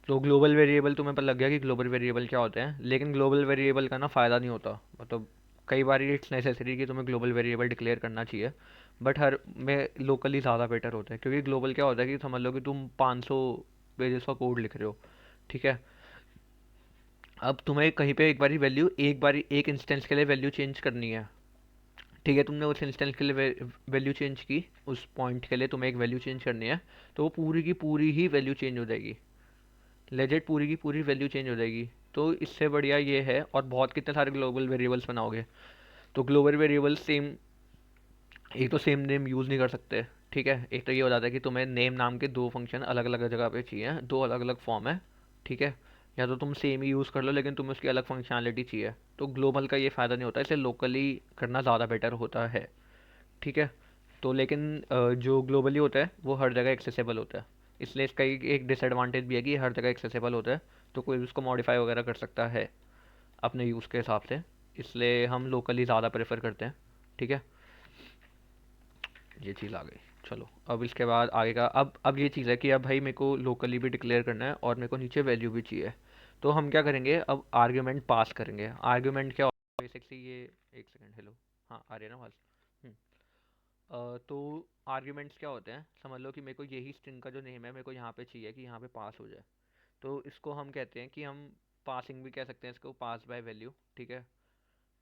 तो ग्लोबल वेरिएबल तुम्हें पता लग गया कि ग्लोबल वेरिएबल क्या होते हैं, लेकिन ग्लोबल वेरिएबल का ना फ़ायदा नहीं होता। मतलब कई बार इट्स नेसेसरी कि तुम्हें ग्लोबल वेरिएबल डिक्लेयर करना चाहिए, बट हर में लोकली ज़्यादा बेटर होता है, क्योंकि ग्लोबल क्या होता है कि समझ लो कि तुम 500 पेजेस का कोड लिख रहे हो। ठीक है, अब तुम्हें कहीं पे एक बारी एक इंस्टेंस के लिए वैल्यू चेंज करनी है। ठीक है, तुमने उस इंस्टेंस के लिए वैल्यू चेंज की, उस पॉइंट के लिए तुम्हें एक वैल्यू चेंज करनी है, तो वो पूरी की पूरी ही वैल्यू चेंज हो जाएगी, लेजेट पूरी की पूरी वैल्यू चेंज हो जाएगी। तो इससे बढ़िया ये है, और बहुत कितने सारे ग्लोबल वेरिएबल्स बनाओगे तो ग्लोबल वेरिएबल सेम, एक तो सेम नेम यूज़ नहीं कर सकते। ठीक है, एक तो ये हो जाता है कि तुम्हें नेम नाम के दो फंक्शन अलग अलग जगह पे चाहिए, दो अलग अलग फॉर्म है। ठीक है, या तो तुम सेम ही यूज़ कर लो लेकिन तुम्हें उसकी अलग फंक्शनैलिटी चाहिए, तो ग्लोबल का ये फ़ायदा नहीं होता, इसलिए लोकली करना ज़्यादा बेटर होता है। ठीक है, तो लेकिन जो ग्लोबली होता है वो हर जगह एक्सेसिबल होता है, इसलिए इसका एक डिसएडवांटेज भी है कि ये हर जगह एक्सेसिबल होता है, तो कोई भी उसको मॉडिफाई वगैरह कर सकता है अपने यूज़ के हिसाब से, इसलिए हम लोकली ज़्यादा प्रेफर करते हैं। ठीक है, ये चीज़ आ गई। चलो अब इसके बाद आगे का, अब ये चीज़ है कि अब भाई मेरे को लोकली भी डिक्लेयर करना है और मेरे को नीचे वैल्यू भी चाहिए। तो हम क्या करेंगे, अब आर्ग्यूमेंट पास करेंगे। आर्ग्यूमेंट क्या होता है बेसिकली ये, एक सेकेंड, हेलो, हाँ आ रही है ना आवाज़? तो आर्ग्यूमेंट्स क्या होते हैं, समझ लो कि मेरे को यही स्ट्रिंग का जो नेम है मेरे को यहाँ पे चाहिए कि यहाँ पे पास हो जाए, तो इसको हम कहते हैं कि हम पासिंग भी कह सकते हैं इसको, पास बाय वैल्यू। ठीक है,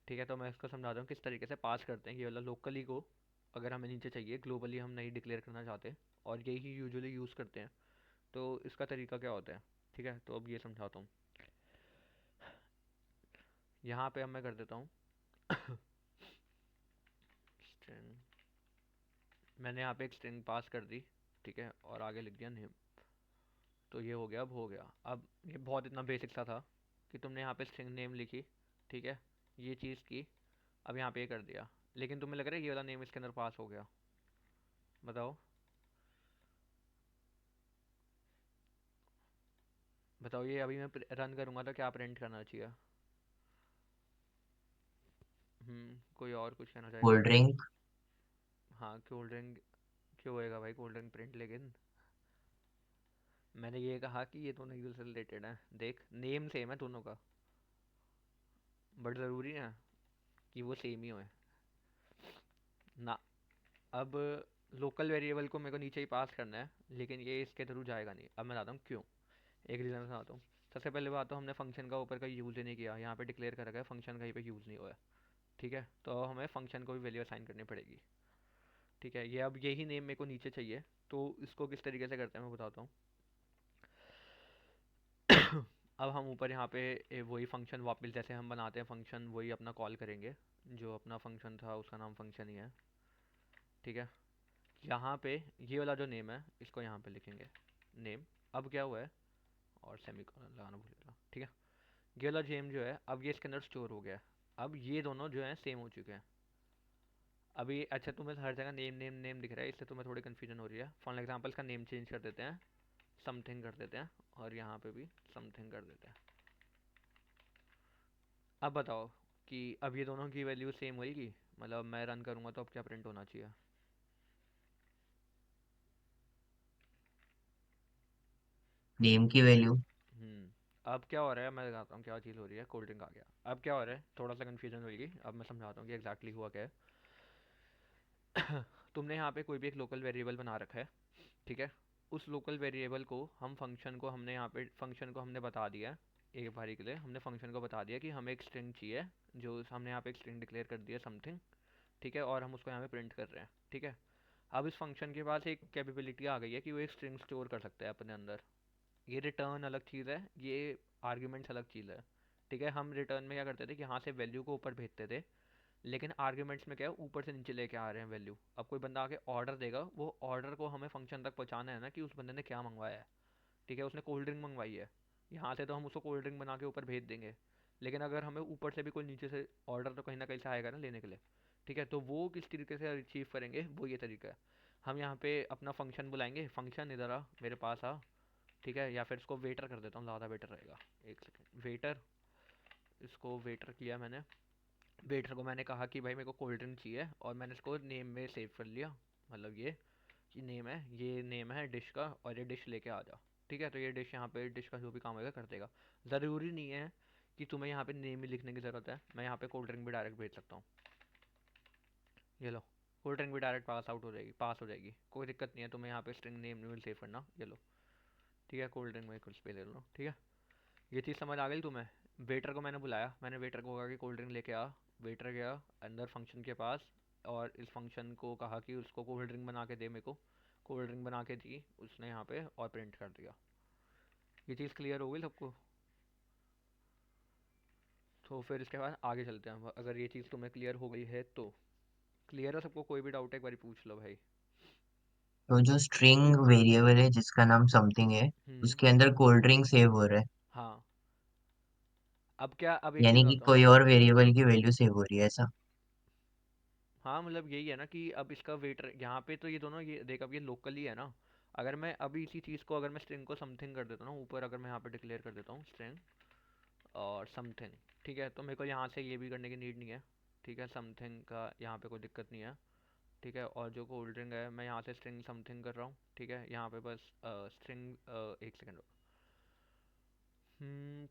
ठीक है, तो मैं इसको समझाता हूँ किस तरीके से पास करते हैं। ये वाला लोकली को अगर हमें नीचे चाहिए, ग्लोबली हम नहीं डिक्लेयर करना चाहते और यही यूजुअली यूज़ करते हैं, तो इसका तरीका क्या होता है। ठीक है, तो अब ये समझाता हूँ। यहाँ पे अब मैं कर देता हूँ स्ट्रिंग, मैंने यहाँ पे एक स्ट्रिंग पास कर दी। ठीक है, और आगे लिख दिया नेम। तो ये हो गया, अब हो गया। अब ये बहुत इतना बेसिक सा था कि तुमने यहाँ पे स्ट्रिंग नेम लिखी। ठीक है, ये चीज़ की, अब यहाँ पे ये कर दिया, लेकिन तुम्हें लग रहा है ये वाला नेम इसके अंदर पास हो गया? बताओ, बताओ ये अभी मैं रन करूँगा तो क्या प्रिंट करना चाहिए? कोई और कुछ कहना चाहेगा? Cold drink. हाँ, कोल्ड ड्रिंक क्यों होएगा भाई कोल्ड ड्रिंक प्रिंट, लेकिन मैंने ये कहा कि ये दोनों एक दूसरे से रिलेटेड हैं। देख नेम सेम है दोनों का, बट ज़रूरी है कि वो सेम ही हो ना। अब लोकल वेरिएबल को मेरे को नीचे ही पास करना है, लेकिन ये इसके थ्रू जाएगा नहीं। अब मैं बताता हूँ क्यों, एक रीज़न बताता हूँ। सबसे पहले बात तो हमने फंक्शन का ऊपर का यूज़ ही नहीं किया, यहाँ पे डिक्लेयर कर रखा है फंक्शन कहीं पे यूज़ नहीं हुआ है। ठीक है, तो हमें फंक्शन को भी वैल्यू असाइन करनी पड़ेगी। ठीक है, ये अब यही नेम मेरे को नीचे चाहिए, तो इसको किस तरीके से करते हैं मैं बताता हूँ। अब हम ऊपर यहाँ पे वही फंक्शन वापस जैसे हम बनाते हैं फंक्शन, वही अपना कॉल करेंगे, जो अपना फंक्शन था उसका नाम फंक्शन ही है। ठीक है, यहाँ पे ये वाला जो नेम है इसको यहाँ पे लिखेंगे नेम। अब क्या हुआ है, और सेमी कॉलन लगाना भूल गया। ठीक है, ये वाला जेम जो है अब ये इसके अंदर स्टोर हो गया है। अब ये दोनों जो हैं सेम हो चुके हैं। अभी अच्छा तुम्हें हर जगह नेम नेम नेम दिख रहा है, इससे तुम्हें थोड़ी कन्फ्यूजन हो रही है। फॉर एग्जांपल इसका नेम चेंज कर देते हैं, समथिंग कर देते हैं, और यहाँ पे भी समथिंग कर देते हैं। अब बताओ कि अब ये दोनों की वैल्यू सेम होगी, मतलब मैं रन करूँगा तो अब क्या प्रिंट होना चाहिए? नेम की वैल्यू। अब क्या हो रहा है मैं बताता हूँ क्या चीज़ हो रही है। कोल्ड ड्रिंक आ गया। अब क्या हो रहा है, थोड़ा सा कन्फ्यूजन होगी, अब मैं समझाता हूँ कि एग्जैक्टली हुआ क्या है। तुमने यहाँ पे कोई भी एक लोकल वेरिएबल बना रखा है। ठीक है, उस लोकल वेरिएबल को हम फंक्शन को हमने यहाँ पे फंक्शन को हमने बता दिया है एक बारी के लिए हमने फंक्शन को बता दिया कि हमें एक स्ट्रिंग चाहिए, जो हमने यहाँ पे एक स्ट्रिंग डिक्लेयर कर दिया समथिंग, ठीक है, और हम उसको यहाँ पे प्रिंट कर रहे हैं, ठीक है। अब इस फंक्शन के पास एक कैपेबिलिटी आ गई है कि वो एक स्ट्रिंग स्टोर कर सकता है अपने अंदर। ये रिटर्न अलग चीज़ है, ये आर्ग्यूमेंट्स अलग चीज़ है, ठीक है। हम रिटर्न में क्या करते थे कि यहाँ से वैल्यू को ऊपर भेजते थे, लेकिन आर्ग्यूमेंट्स में क्या है, ऊपर से नीचे लेके आ रहे हैं वैल्यू। अब कोई बंदा आके ऑर्डर देगा, वो ऑर्डर को हमें फंक्शन तक पहुँचाना है ना कि उस बंदे ने क्या मंगवाया है, ठीक है। उसने कोल्ड ड्रिंक मंगवाई है, यहाँ से तो हम उसको कोल्ड ड्रिंक बना के ऊपर भेज देंगे, लेकिन अगर हमें ऊपर से भी कोई नीचे से ऑर्डर तो कहीं ना कहीं से आएगा ना लेने के लिए, ठीक है। तो वो किस तरीके से अचीव करेंगे, वो ये तरीका है। हम यहाँ पे अपना फंक्शन बुलाएंगे, फंक्शन इधर आ, मेरे पास आ, ठीक है। या फिर इसको वेटर कर देता हूँ, ज़्यादा बेटर रहेगा। एक सेकेंड, वेटर, इसको वेटर किया मैंने। वेटर को मैंने कहा कि भाई मेरे को कोल्ड ड्रिंक चाहिए, और मैंने इसको नेम में सेव कर लिया, मतलब ये नेम है, ये नेम है डिश का, और ये डिश लेके आ जा, ठीक है। तो ये डिश यहाँ पे डिश का जो भी काम होगा कर देगा। ज़रूरी नहीं है कि तुम्हें यहाँ पे नेम ही लिखने की ज़रूरत है, मैं यहाँ पे कोल्ड ड्रिंक भी डायरेक्ट भेज सकता हूँ। ये लो, कोल्ड ड्रिंक भी डायरेक्ट पास हो जाएगी, कोई दिक्कत नहीं है तुम्हें यहाँ पे स्ट्रिंग नेम नहीं सेव करना। ये लो, ठीक है, कोल्ड ड्रिंक में कुछ पे ले लो, ठीक है। ये चीज़ समझ आ गई तुम्हें। वेटर को मैंने बुलाया, मैंने वेटर को कहा कि कोल्ड ड्रिंक लेके आ। वेटर गया अंदर फंक्शन के पास, और इस फंक्शन को कहा कि उसको कोल्ड ड्रिंक बना के दे मेरे को। कोल्ड ड्रिंक बना के दी उसने यहाँ पे, और प्रिंट कर दिया। ये चीज़ क्लियर हो गई सबको। तो फिर इसके बाद आगे चलते हैं, अगर ये चीज़ तुम्हें क्लियर हो गई है तो। क्लियर है सबको, कोई भी डाउट है एक बार पूछ लो भाई। तो जो स्ट्रिंग वेरिएबल है जिसका नाम समथिंग है, हम्म। उसके अंदर कोल्ड ड्रिंक सेव हो रहा है, हाँ, अब क्या, अब एक चीज़ यानी कि बताता हूँ। कोई और वेरिएबल की वैल्यू सेव हो रही है ऐसा? हाँ मतलब यही है ना कि अब इसका वेटर यहाँ पे तो ये दोनों, ये देख अब ये लोकल ही है ना। अगर मैं अभी इसी चीज़ को, अगर मैं स्ट्रिंग को समथिंग कर देता हूँ ना ऊपर, अगर मैं यहाँ पे डिक्लेयर कर देता हूँ स्ट्रिंग और समथिंग, ठीक है, तो मेरे को यहाँ से ये भी करने की नीड नहीं है, ठीक है। समथिंग का यहाँ पे कोई दिक्कत नहीं है, ठीक है। और जो कोल्ड ड्रिंक है, मैं यहाँ से स्ट्रिंग समथिंग कर रहा हूँ, ठीक है। यहाँ पे बस स्ट्रिंग, एक सेकेंड,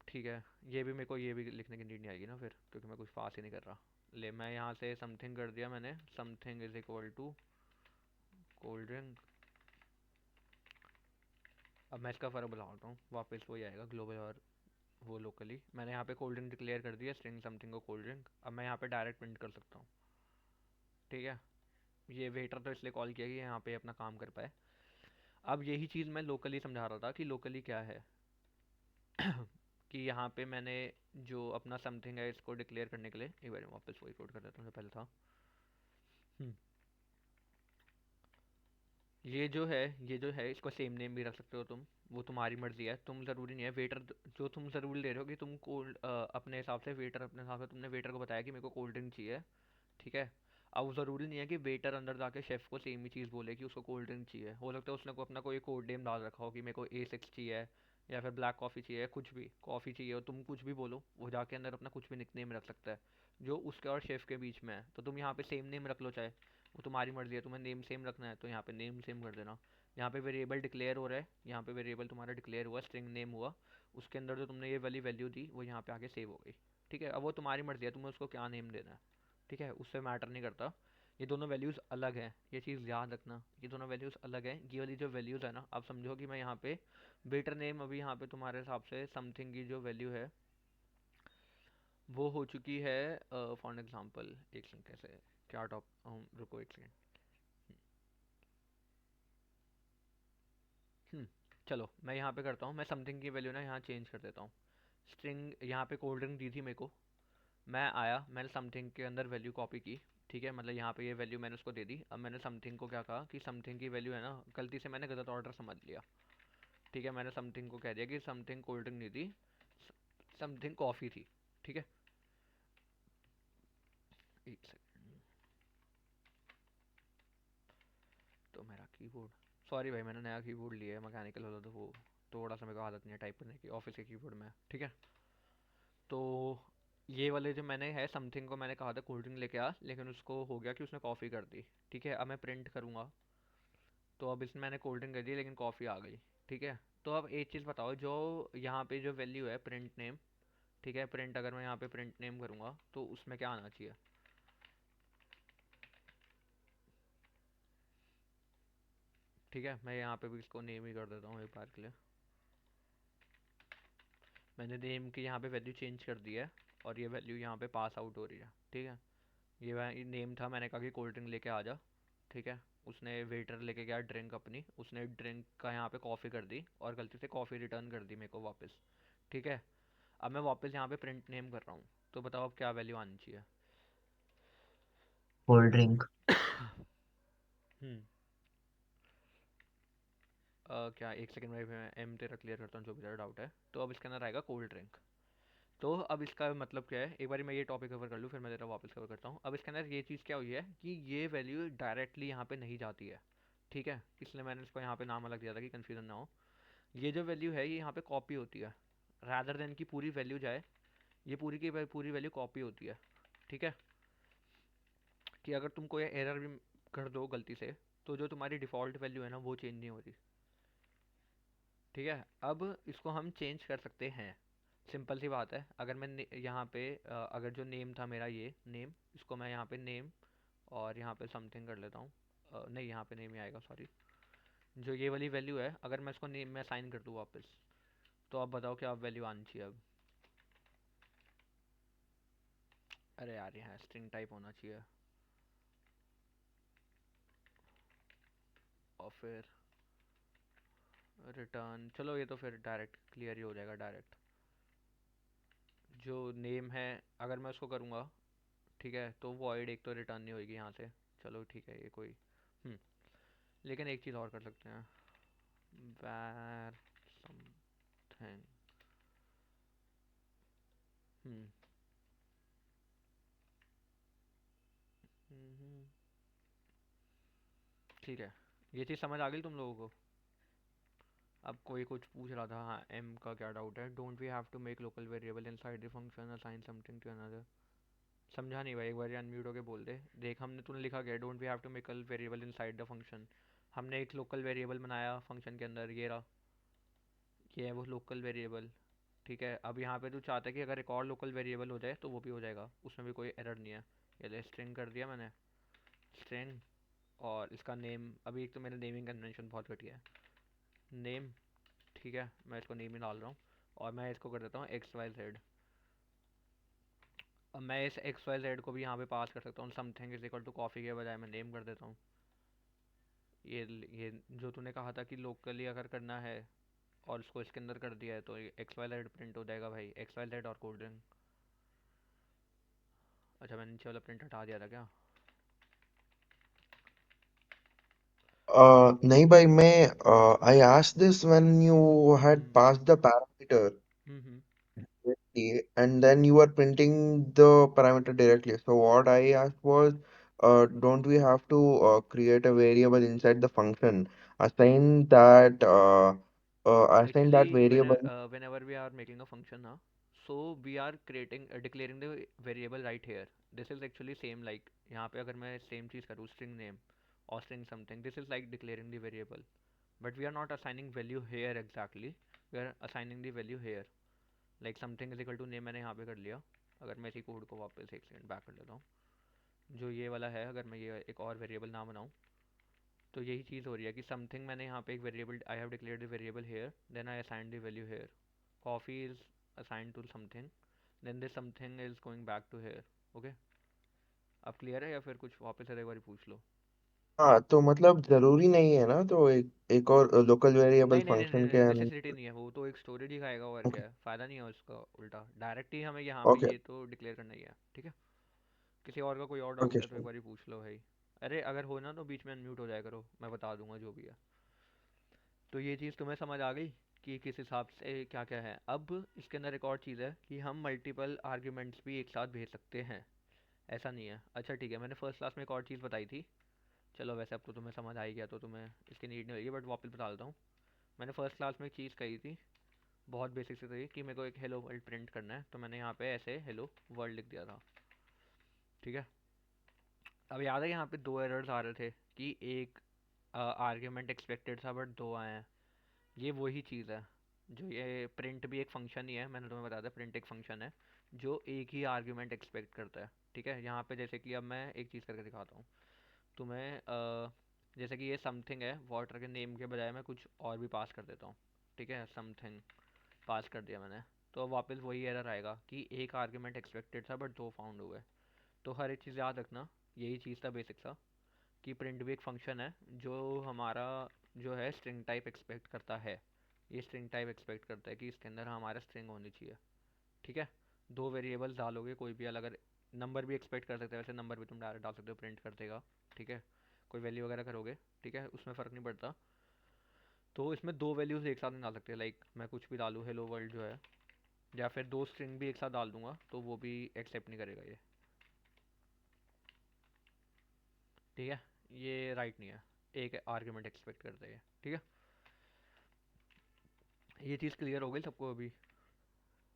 ठीक है। ये भी मेरे को ये भी लिखने की नीड नहीं आएगी ना फिर, क्योंकि मैं कुछ पास ही नहीं कर रहा। ले, मैं यहाँ से समथिंग कर दिया मैंने, something is equal to cold drink. अब मैं इसका फ़र्क बुलाता हूँ, वापस वही आएगा ग्लोबल और वो लोकली। मैंने यहाँ पे कोल्ड ड्रिंक डिक्लेयर कर दिया, स्ट्रिंग समथिंग को कोल्ड ड्रिंक। अब मैं यहाँ पे डायरेक्ट प्रिंट कर सकता हूँ, ठीक है। ये वेटर तो इसलिए कॉल किया कि यहाँ पे अपना काम कर पाए। अब यही चीज़ मैं लोकली समझा रहा था कि लोकली क्या है। कि यहाँ पे मैंने जो अपना समथिंग है इसको डिक्लेयर करने के लिए, एक बार वापस वही कोड कर देता हूँ जो पहले था। हम्म, ये जो है इसको सेम नेम भी रख सकते हो तुम, वो तुम्हारी मर्जी है। तुम ज़रूरी नहीं है वेटर, जो तुम ज़रूरी ले रहे हो कि तुम कोल्ड, अपने हिसाब से वेटर, अपने हिसाब से तुमने वेटर को बताया कि मेरे को कोल्ड ड्रिंक चाहिए, ठीक है। अब ज़रूरी नहीं है कि वेटर अंदर जाके शेफ़ को सेम ही चीज़ बोले कि उसको कोल्ड ड्रिंक चाहिए। हो सकता है उसने को अपना कोई कोड नेम डाल रखा हो कि मेरे को A6 चाहिए, या फिर ब्लैक कॉफ़ी चाहिए, कुछ भी कॉफ़ी चाहिए, और तुम कुछ भी बोलो, वो जाके अंदर अपना कुछ भी निक नेम रख सकता है जो उसके और शेफ़ के बीच में है। तो तुम यहाँ पे सेम नेम रख लो, चाहे वो तुम्हारी मर्जी है। तुम्हें नेम सेम रखना है तो यहाँ पे नेम सेम कर देना। यहाँ पे वेरिएबल डिक्लेयर हो रहा है, यहाँ पे वेरिएबल तुम्हारा डिक्लेयर हुआ, स्ट्रिंग नेम हुआ, उसके अंदर जो तुमने ये वाली वैल्यू दी वो यहाँ पे आके सेव हो गई, ठीक है। अब वो तुम्हारी मर्जी है तुम्हें उसको क्या नेम देना है, ठीक है, उससे मैटर नहीं करता। ये दोनों वैल्यूज़ अलग हैं, ये चीज़ याद रखना, ये दोनों वैल्यूज़ अलग हैं। ये वाली जो वैल्यूज़ है ना, आप समझो कि मैं यहाँ पे बेटर नेम, अभी यहाँ पे तुम्हारे हिसाब से समथिंग की जो वैल्यू है वो हो चुकी है, फॉर एग्जांपल एक सेकंड, कैसे क्या टॉप, रुको एक सेकंड। हम्म, चलो मैं यहाँ पे करता हूँ, मैं समथिंग की वैल्यू ना यहाँ चेंज कर देता हूँ। स्ट्रिंग यहाँ पे कोल्ड ड्रिंक दी थी मेरे को, मैं आया, मैंने समथिंग के अंदर वैल्यू कॉपी की, ठीक है। मतलब यहाँ पे ये वैल्यू मैंने उसको दे दी। अब मैंने समथिंग को क्या कहा कि समथिंग की वैल्यू है ना, गलती से मैंने गलत ऑर्डर समझ लिया, ठीक है। मैंने समथिंग को कह दिया कि समथिंग कोल्ड ड्रिंक नहीं थी, समथिंग कॉफ़ी थी, ठीक है। एक सेकंड, तो मेरा कीबोर्ड, सॉरी भाई मैंने नया कीबोर्ड लिया है मैकेनिकल वाला, तो वो थोड़ा सा मेरे को आदत नहीं है टाइप करने की ऑफिस के कीबोर्ड में, ठीक है। तो ये वाले जो मैंने है समथिंग को मैंने कहा था कोल्ड ड्रिंक लेके आ, लेकिन उसको हो गया कि उसने कॉफ़ी कर दी, ठीक है। अब मैं प्रिंट करूँगा, तो अब इसमें मैंने कोल्ड ड्रिंक कर दी लेकिन कॉफ़ी आ गई, ठीक है। तो अब एक चीज़ बताओ, जो यहाँ पे जो वैल्यू है प्रिंट नेम, ठीक है, प्रिंट अगर मैं यहाँ पे प्रिंट नेम करूँगा तो उसमें क्या आना चाहिए, ठीक है। मैं यहाँ पे भी इसको नेम ही कर देता हूँ एक बार के लिए। मैंने नेम की यहाँ पे वैल्यू चेंज कर दी है और ये वैल्यू यहाँ पे पास आउट हो रही है, ठीक है। ये नेम था, मैंने कहा कि कोल्ड ड्रिंक लेके आ जा, ठीक है। उसने वेटर लेके गया ड्रिंक अपनी, उसने ड्रिंक का यहाँ पे कॉफ़ी कर दी और गलती से कॉफ़ी रिटर्न कर दी मेरे को वापस, ठीक है। अब मैं वापस यहाँ पे प्रिंट नेम कर रहा हूँ, तो बताओ अब क्या वैल्यू आनी चाहिए। Cold drink. हम्म क्या, एक सेकंड में मैं एम तेरा क्लियर करता हूँ जो भी तेरा डाउट है। तो अब इसके अंदर आएगा कोल्ड ड्रिंक। तो अब इसका मतलब क्या है, एक बार मैं ये टॉपिक कवर कर लूँ फिर मैं तेरा वापस कवर करता हूँ। अब इसके अंदर ये चीज़ क्या हुई है कि ये वैल्यू डायरेक्टली यहाँ पे नहीं जाती है, ठीक है। इसलिए मैंने इसको यहाँ पे नाम अलग दिया था कि कन्फ्यूजन ना हो। ये जो वैल्यू है ये यहाँ पे कॉपी होती है, रादर देन की पूरी वैल्यू जाए, ये पूरी की पूरी वैल्यू कॉपी होती है, ठीक है। कि अगर तुम कोई एरर भी कर दो गलती से, तो जो तुम्हारी डिफ़ॉल्ट वैल्यू है ना वो चेंज नहीं होती, ठीक है। अब इसको हम चेंज कर सकते हैं, सिंपल सी बात है। अगर मैं यहाँ पे अगर जो नेम था मेरा, ये नेम, इसको मैं यहाँ पे नेम और यहाँ पे समथिंग कर लेता हूँ। नहीं, यहाँ पे नेम ही आएगा, सॉरी। जो ये वाली वैल्यू है, अगर मैं इसको नेम में साइन कर दूँ वापस, तो आप बताओ क्या वैल्यू आनी चाहिए अब। अरे यार, यहाँ स्ट्रिंग टाइप होना चाहिए और फिर रिटर्न। चलो ये तो फिर डायरेक्ट क्लियर ही हो जाएगा डायरेक्ट। जो नेम है अगर मैं उसको करूँगा, ठीक है, तो वॉइड एक तो रिटर्न नहीं होगी यहाँ से। चलो ठीक है, ये कोई हम्म लेकिन एक चीज़ और कर सकते हैं, where समथिंग। हम्म हम्म, ठीक है। ये चीज़ समझ आ गई तुम लोगों को। अब कोई कुछ पूछ रहा था, हाँ, एम का क्या डाउट है। Don't we have to make local variable inside the function assign something to another. समझा नहीं भाई, एक बार अनम्यूट होके बोल दे। देख, हमने, तूने लिखा क्या, don't we have to make a variable inside the function. हमने एक लोकल वेरिएबल बनाया फंक्शन के अंदर, ये रहा, ये है वो लोकल वेरिएबल, ठीक है। अब यहाँ पे तू चाहता है कि अगर एक और लोकल वेरिएबल हो जाए तो वो भी हो जाएगा, उसमें भी कोई एरर नहीं है। ये ले, स्ट्रिंग कर दिया मैंने, स्ट्रिंग, और इसका नेम। अभी एक तो मेरा नेमिंग कन्वेंशन बहुत घटिया है, नेम, ठीक है। मैं इसको नेम ही डाल रहा हूँ और मैं इसको कर देता हूँ एक्स वाई जेड। अब मैं इस एक्स वाई जेड को भी यहाँ पे पास कर सकता हूँ, something is equal to coffee के बजाय मैं नेम कर देता हूँ। ये जो तूने कहा था कि लोकली अगर करना है और उसको इसके अंदर कर दिया है, तो एक्स वाई जेड प्रिंट हो जाएगा भाई, एक्स वाई जेड और कोल्ड ड्रिंक। अच्छा, मैंने नीचे वाला प्रिंट हटा दिया था क्या। nahi bhai, मैं I asked this when you had hmm passed the parameter hmm directly, and then you were printing the parameter directly. So what I asked was, don't we have to create a variable inside the function, assign that assign Actually, that variable? whenever we are making a function now, so we are creating declaring the variable right here. This is actually same like यहाँ पे अगर मैं same चीज़ करूँ, string name और string something, this is like declaring the variable, but we are not assigning value here exactly, we are assigning the value here, like something is equal to name मैंने यहाँ पे कर लिया। अगर मैं इसी कोड को वापस एक सेकंड बैक कर लेता हूँ, जो ये वाला है, अगर मैं ये एक और वेरिएबल ना बनाऊँ, तो यही चीज़ हो रही है कि समथिंग मैंने यहाँ पे एक variable, I have declared the variable here, then I assign the value here, coffee is assign to something, then this something is going back to here. Okay, अब क्लियर है या फिर कुछ वापस से एक बार पूछ लो। हाँ, तो मतलब जरूरी नहीं है ना, तो एक और लोकल वेरिएबल नहीं नहीं नहीं नहीं फंक्शन के नहीं, अंदर। नेसेसिटी नहीं है, वो तो एक स्टोरेज ही खाएगा और ओके क्या है, फ़ायदा नहीं है उसका, उल्टा डायरेक्ट ही हमें यहाँ पे ओके ये तो डिक्लेयर करना ही है, ठीक है। किसी और का कोई और ओके डाउट है तो एक बार पूछ लो भाई। अरे अगर हो ना तो बीच में अनम्यूट हो जाया करो, मैं बता दूंगा जो भी है। तो ये चीज़ तुम्हें समझ आ गई कि किस हिसाब से क्या क्या है। अब इसके अंदर एक और चीज़ है कि हम मल्टीपल आर्ग्यूमेंट्स भी एक साथ भेज सकते हैं, ऐसा नहीं है। अच्छा ठीक है, मैंने फर्स्ट क्लास में एक और चीज़ बताई थी, चलो वैसे अब तो तुम्हें समझ आ ही गया तो तुम्हें इसकी नीड नहीं होगी, बट वापस बता देता हूँ। मैंने फर्स्ट क्लास में एक चीज़ कही थी, बहुत बेसिक सी थी, कि मेरे को एक हेलो वर्ल्ड प्रिंट करना है, तो मैंने यहाँ पे ऐसे हेलो वर्ल्ड लिख दिया था, ठीक है। अब याद है यहाँ पे दो एरर्स आ रहे थे कि एक आर्ग्यूमेंट एक्सपेक्टेड था बट दो आए हैं। ये वही चीज़ है, जो ये प्रिंट भी एक फंक्शन ही है, मैंने तुम्हें बताया था प्रिंट एक फंक्शन है जो एक ही आर्ग्यूमेंट एक्सपेक्ट करता है, ठीक है। यहाँ पे जैसे कि अब मैं एक चीज़ करके दिखाता हूँ तुम्हें, जैसे कि ये समथिंग है, वाटर के नेम के बजाय मैं कुछ और भी पास कर देता हूँ, ठीक है। समथिंग पास कर दिया मैंने, तो अब वापस वही एरर आएगा कि एक आर्ग्यूमेंट एक्सपेक्टेड था बट 2 फाउंड हुए। तो हर एक चीज़ याद रखना, यही चीज़ था बेसिक सा, कि प्रिंट भी एक फंक्शन है जो हमारा जो है स्ट्रिंग टाइप एक्सपेक्ट करता है। ये स्ट्रिंग टाइप एक्सपेक्ट करता है कि इसके अंदर हमारा स्ट्रिंग होनी चाहिए। ठीक है, 2 वेरिएबल डालोगे कोई भी अलग, अगर नंबर भी एक्सपेक्ट कर सकते हो, वैसे नंबर भी तुम डायरेक्ट डाल सकते हो, प्रिंट कर देगा। ठीक है, कोई वैल्यू वगैरह करोगे, ठीक है, उसमें फ़र्क नहीं पड़ता। तो इसमें 2 वैल्यूज़ एक साथ नहीं डाल सकते, लाइक मैं कुछ भी डालूँ हेलो वर्ल्ड जो है, या फिर 2 स्ट्रिंग भी एक साथ डाल दूंगा तो वो भी एक्सेप्ट नहीं करेगा ये। ठीक है, ये राइट नहीं है, एक आर्ग्यूमेंट एक्सपेक्ट करते हैं। ठीक है, ये चीज़ क्लियर हो गई सबको अभी?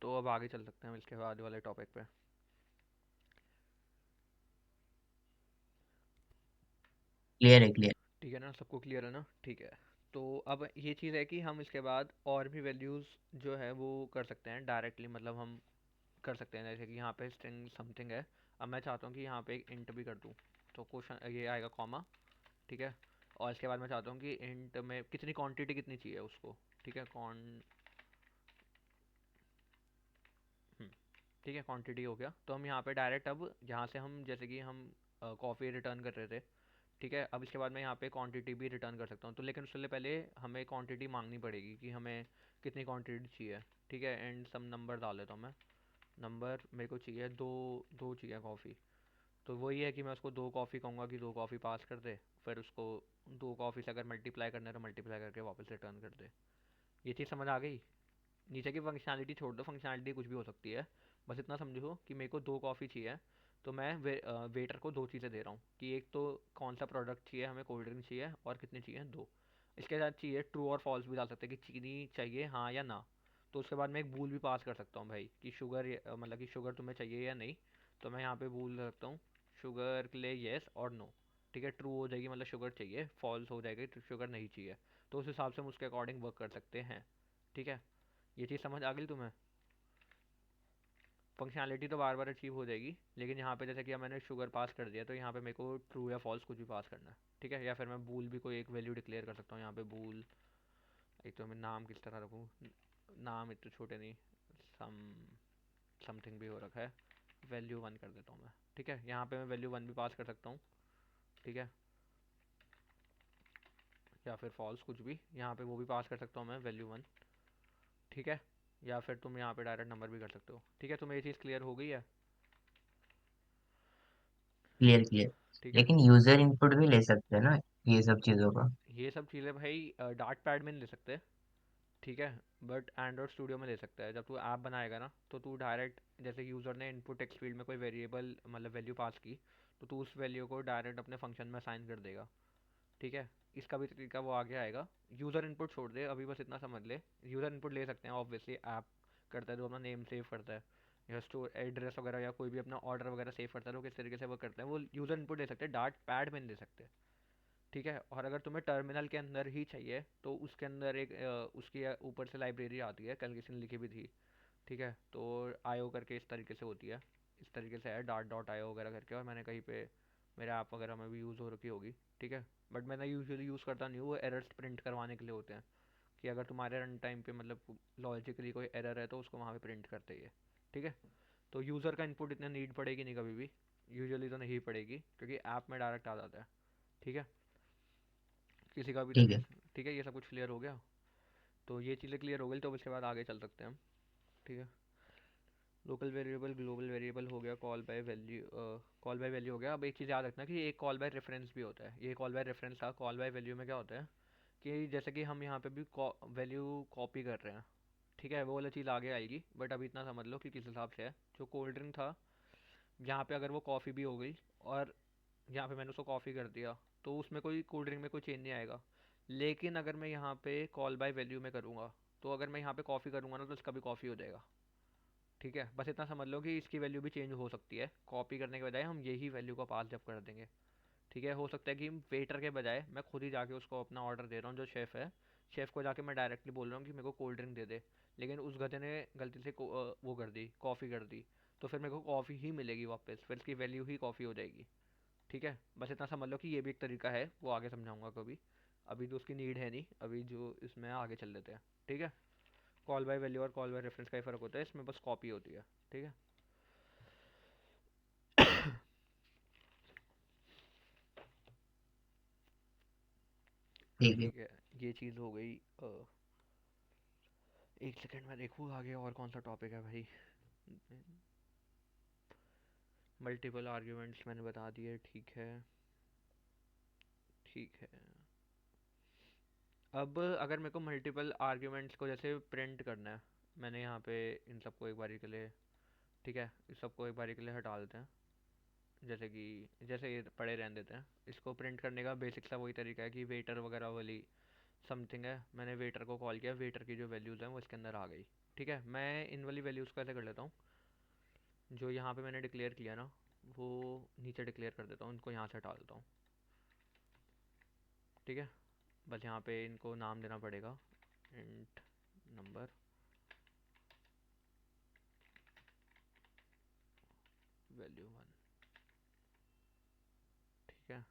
तो अब आगे चल सकते हैं इसके बाद वाले टॉपिक पे। क्लियर है, क्लियर। ठीक है ना, सबको क्लियर है ना? ठीक है, तो अब ये चीज़ है कि हम इसके बाद और भी वैल्यूज़ जो है वो कर सकते हैं डायरेक्टली, मतलब हम कर सकते हैं जैसे कि यहाँ पे स्ट्रिंग समथिंग है, अब मैं चाहता हूँ कि यहाँ पे एक इंट भी कर दूँ, तो क्वेश्चन ये आएगा कॉमा। ठीक है, और इसके बाद मैं चाहता हूँ कि इंट में कितनी क्वांटिटी कितनी चाहिए उसको। ठीक है, ठीक है, क्वांटिटी हो गया। तो हम यहाँ पे डायरेक्ट अब यहाँ से हम जैसे कि हम कॉफ़ी रिटर्न कर रहे थे, ठीक है, अब इसके बाद मैं यहाँ पे क्वांटिटी भी रिटर्न कर सकता हूँ, तो लेकिन उससे पहले हमें क्वांटिटी मांगनी पड़ेगी कि हमें कितनी क्वांटिटी चाहिए। ठीक है, एंड सम नंबर डाल देता हूँ मैं, नंबर मेरे को चाहिए दो, दो चाहिए कॉफ़ी। तो वही है कि मैं उसको 2 कॉफ़ी कहूँगा कि 2 कॉफ़ी पास कर दे, फिर उसको 2 कॉफ़ी से अगर मल्टीप्लाई करना है तो मल्टीप्लाई करके वापस रिटर्न कर दे। ये चीज़ समझ आ गई? नीचे की फंक्शनैलिटी छोड़ दो, फंक्शनैलिटी कुछ भी हो सकती है, बस इतना समझो कि मेरे को 2 कॉफ़ी चाहिए, तो मैं वेटर को 2 चीज़ें दे रहा हूँ कि एक तो कौन सा प्रोडक्ट चाहिए, हमें कोल्ड ड्रिंक चाहिए, और कितनी चाहिए, 2। इसके साथ चाहिए ट्रू और फॉल्स भी डाल सकते हैं कि चीनी चाहिए हाँ या ना। तो उसके बाद मैं एक बूल भी पास कर सकता हूँ भाई कि शुगर, मतलब कि शुगर तुम्हें चाहिए या नहीं। तो मैं यहाँ पे बूल रखता हूँ शुगर के लिए येस और नो। ठीक है, ट्रू हो जाएगी मतलब शुगर चाहिए, फॉल्स हो जाएगी तो शुगर नहीं चाहिए। तो उस हिसाब से हम उसके अकॉर्डिंग वर्क कर सकते हैं। ठीक है, ये चीज़ समझ आ गई तुम्हें? फंक्शनैलिटी तो बार बार अचीव हो जाएगी, लेकिन यहाँ पे जैसे कि अब मैंने शुगर पास कर दिया तो यहाँ पे मेरे को ट्रू या फॉल्स कुछ भी पास करना है। ठीक है, या फिर मैं बूल भी कोई एक वैल्यू डिक्लेयर कर सकता हूँ यहाँ पे बूल। एक तो मैं नाम किस तरह रखूँ, नाम इतने छोटे नहीं, सम समथिंग भी हो रखा है, वैल्यू 1 कर देता हूँ मैं। ठीक है, यहाँ पे मैं वैल्यू 1 भी पास कर सकता हूँ। ठीक है, या फिर फॉल्स कुछ भी यहाँ पे वो भी पास कर सकता हूँ मैं, वैल्यू 1। ठीक है, या फिर तुम यहाँ पे डायरेक्ट नंबर भी कर सकते हो। ठीक है, तुम्हें ये चीज़ क्लियर हो गई है? Clear, clear. ठीक है, लेकिन यूजर इनपुट भी ले सकते हैं ना ये सब चीजों का? ये सब चीज़ें भाई डार्ट पैड में नहीं ले सकते। ठीक है, बट एंड्रॉयड स्टूडियो में ले सकता है। जब तू ऐप बनाएगा ना तो तू डायरेक्ट जैसे यूज़र ने इनपुट टेक्स्ट फील्ड में कोई वेरिएबल मतलब वैल्यू पास की, तो तू उस वैल्यू को डायरेक्ट अपने फंक्शन में असाइन कर देगा। ठीक है, इसका भी तरीका वो आगे आएगा। यूज़र इनपुट छोड़ दे अभी, बस इतना समझ ले, यूज़र इनपुट ले सकते हैं ऑब्वियसली, ऐप करता है तो अपना नेम सेव करता है, या स्टोर एड्रेस वगैरह, या कोई भी अपना ऑर्डर वगैरह सेव करता है तो किस तरीके से वो करता है, वो यूज़र इनपुट ले सकते हैं, डार्ट पैड में नहीं ले सकते। ठीक है, और अगर तुम्हें टर्मिनल के अंदर ही चाहिए तो उसके अंदर एक उसके ऊपर से लाइब्रेरी आती है, कल किसी ने लिखी भी थी। ठीक है, तो आईओ करके इस तरीके से होती है, इस तरीके से है डाट डॉट आईओ वगैरह करके, और मैंने कहीं पे मेरे ऐप वगैरह में भी यूज़ हो रखी होगी। ठीक है, बट मैं यूजुअली यूज़ करता नहीं हूँ, वो एरर्स प्रिंट करवाने के लिए होते हैं कि अगर तुम्हारे रन टाइम पे मतलब लॉजिकली कोई एरर है तो उसको वहाँ पे प्रिंट करते ही है। ठीक है, तो यूज़र का इनपुट इतनी नीड पड़ेगी नहीं कभी भी, यूजुअली तो नहीं पड़ेगी क्योंकि ऐप में डायरेक्ट आ जाता है। ठीक है, किसी का भी ठीक तरीके है। से। ठीक है, ये सब कुछ क्लियर हो गया? तो ये चीज़ें क्लियर हो गई तो उसके बाद आगे चल सकते हैं हम। ठीक है, लोकल वेरिएबल ग्लोबल वेरिएबल हो गया, कॉल बाय वैल्यू हो गया। अब एक चीज़ याद रखना कि एक कॉल बाय रेफरेंस भी होता है, ये कॉल बाय रेफरेंस था। कॉल बाय वैल्यू में क्या होता है कि जैसे कि हम यहाँ पे भी वैल्यू कॉपी कर रहे हैं, ठीक है, वो वाला चीज़ आगे आएगी, बट अभी इतना समझ लो कि किस हिसाब से है। जो कोल्ड ड्रिंक था, यहाँ पे अगर वो कॉफ़ी भी हो गई और यहाँ पे मैंने उसको कॉफ़ी कर दिया, तो उसमें कोई कोल्ड ड्रिंक में कोई चेंज नहीं आएगा। लेकिन अगर मैं यहाँ पे कॉल बाय वैल्यू में करूँगा, तो अगर मैं यहाँ पे कॉफ़ी करूँगा ना तो इसका भी कॉफ़ी हो जाएगा। ठीक है, बस इतना समझ लो कि इसकी वैल्यू भी चेंज हो सकती है, कॉपी करने के बजाय हम यही वैल्यू को पास जब कर देंगे। ठीक है, हो सकता है कि वेटर के बजाय मैं खुद ही जाके उसको अपना ऑर्डर दे रहा हूँ, जो शेफ़ है, शेफ़ को जाके मैं डायरेक्टली बोल रहा हूँ कि मेरे को कोल्ड ड्रिंक दे दे, लेकिन उस गधे ने गलती से वो कर दी, कॉफ़ी कर दी, तो फिर मेरे को कॉफ़ी ही मिलेगी वापस, फिर इसकी वैल्यू ही कॉफ़ी हो जाएगी। ठीक है, बस इतना समझ लो कि ये भी एक तरीका है, वो आगे समझाऊंगा कभी, अभी तो उसकी नीड है नहीं, अभी जो इसमें आगे चल लेते हैं। ठीक है, कॉल बाय वैल्यू और कॉल बाय रेफरेंस का ही फ़र्क होता है, इसमें बस कॉपी होती है। ठीक है, ठीक है। ठीक है, ये चीज़ हो गई। एक सेकंड में देखूँ आगे और कौन सा टॉपिक है भाई। मल्टीपल आर्ग्यूमेंट्स मैंने बता दिए। ठीक है, ठीक है। अब अगर मेरे को मल्टीपल आर्ग्यूमेंट्स को जैसे प्रिंट करना है, मैंने यहाँ पे इन सबको एक बारी के लिए, ठीक है, इस सबको एक बारी के लिए हटा देते हैं, जैसे कि जैसे ये पड़े रहने देते हैं। इसको प्रिंट करने का बेसिक सा वही तरीका है कि वेटर वगैरह वाली समथिंग है। मैंने वेटर को कॉल किया, वेटर की जो वैल्यूज़ हैं वो इसके अंदर आ गई। ठीक है, मैं इन वाली वैल्यूज़ को ऐसे कर लेता हूँ, जो यहाँ पे मैंने डिक्लेयर किया ना वो नीचे डिक्लेयर कर देता हूँ, इनको यहाँ से हटा देता हूँ। ठीक है, बस यहाँ पे इनको नाम देना पड़ेगा, इंट नंबर वैल्यू 1। ठीक है,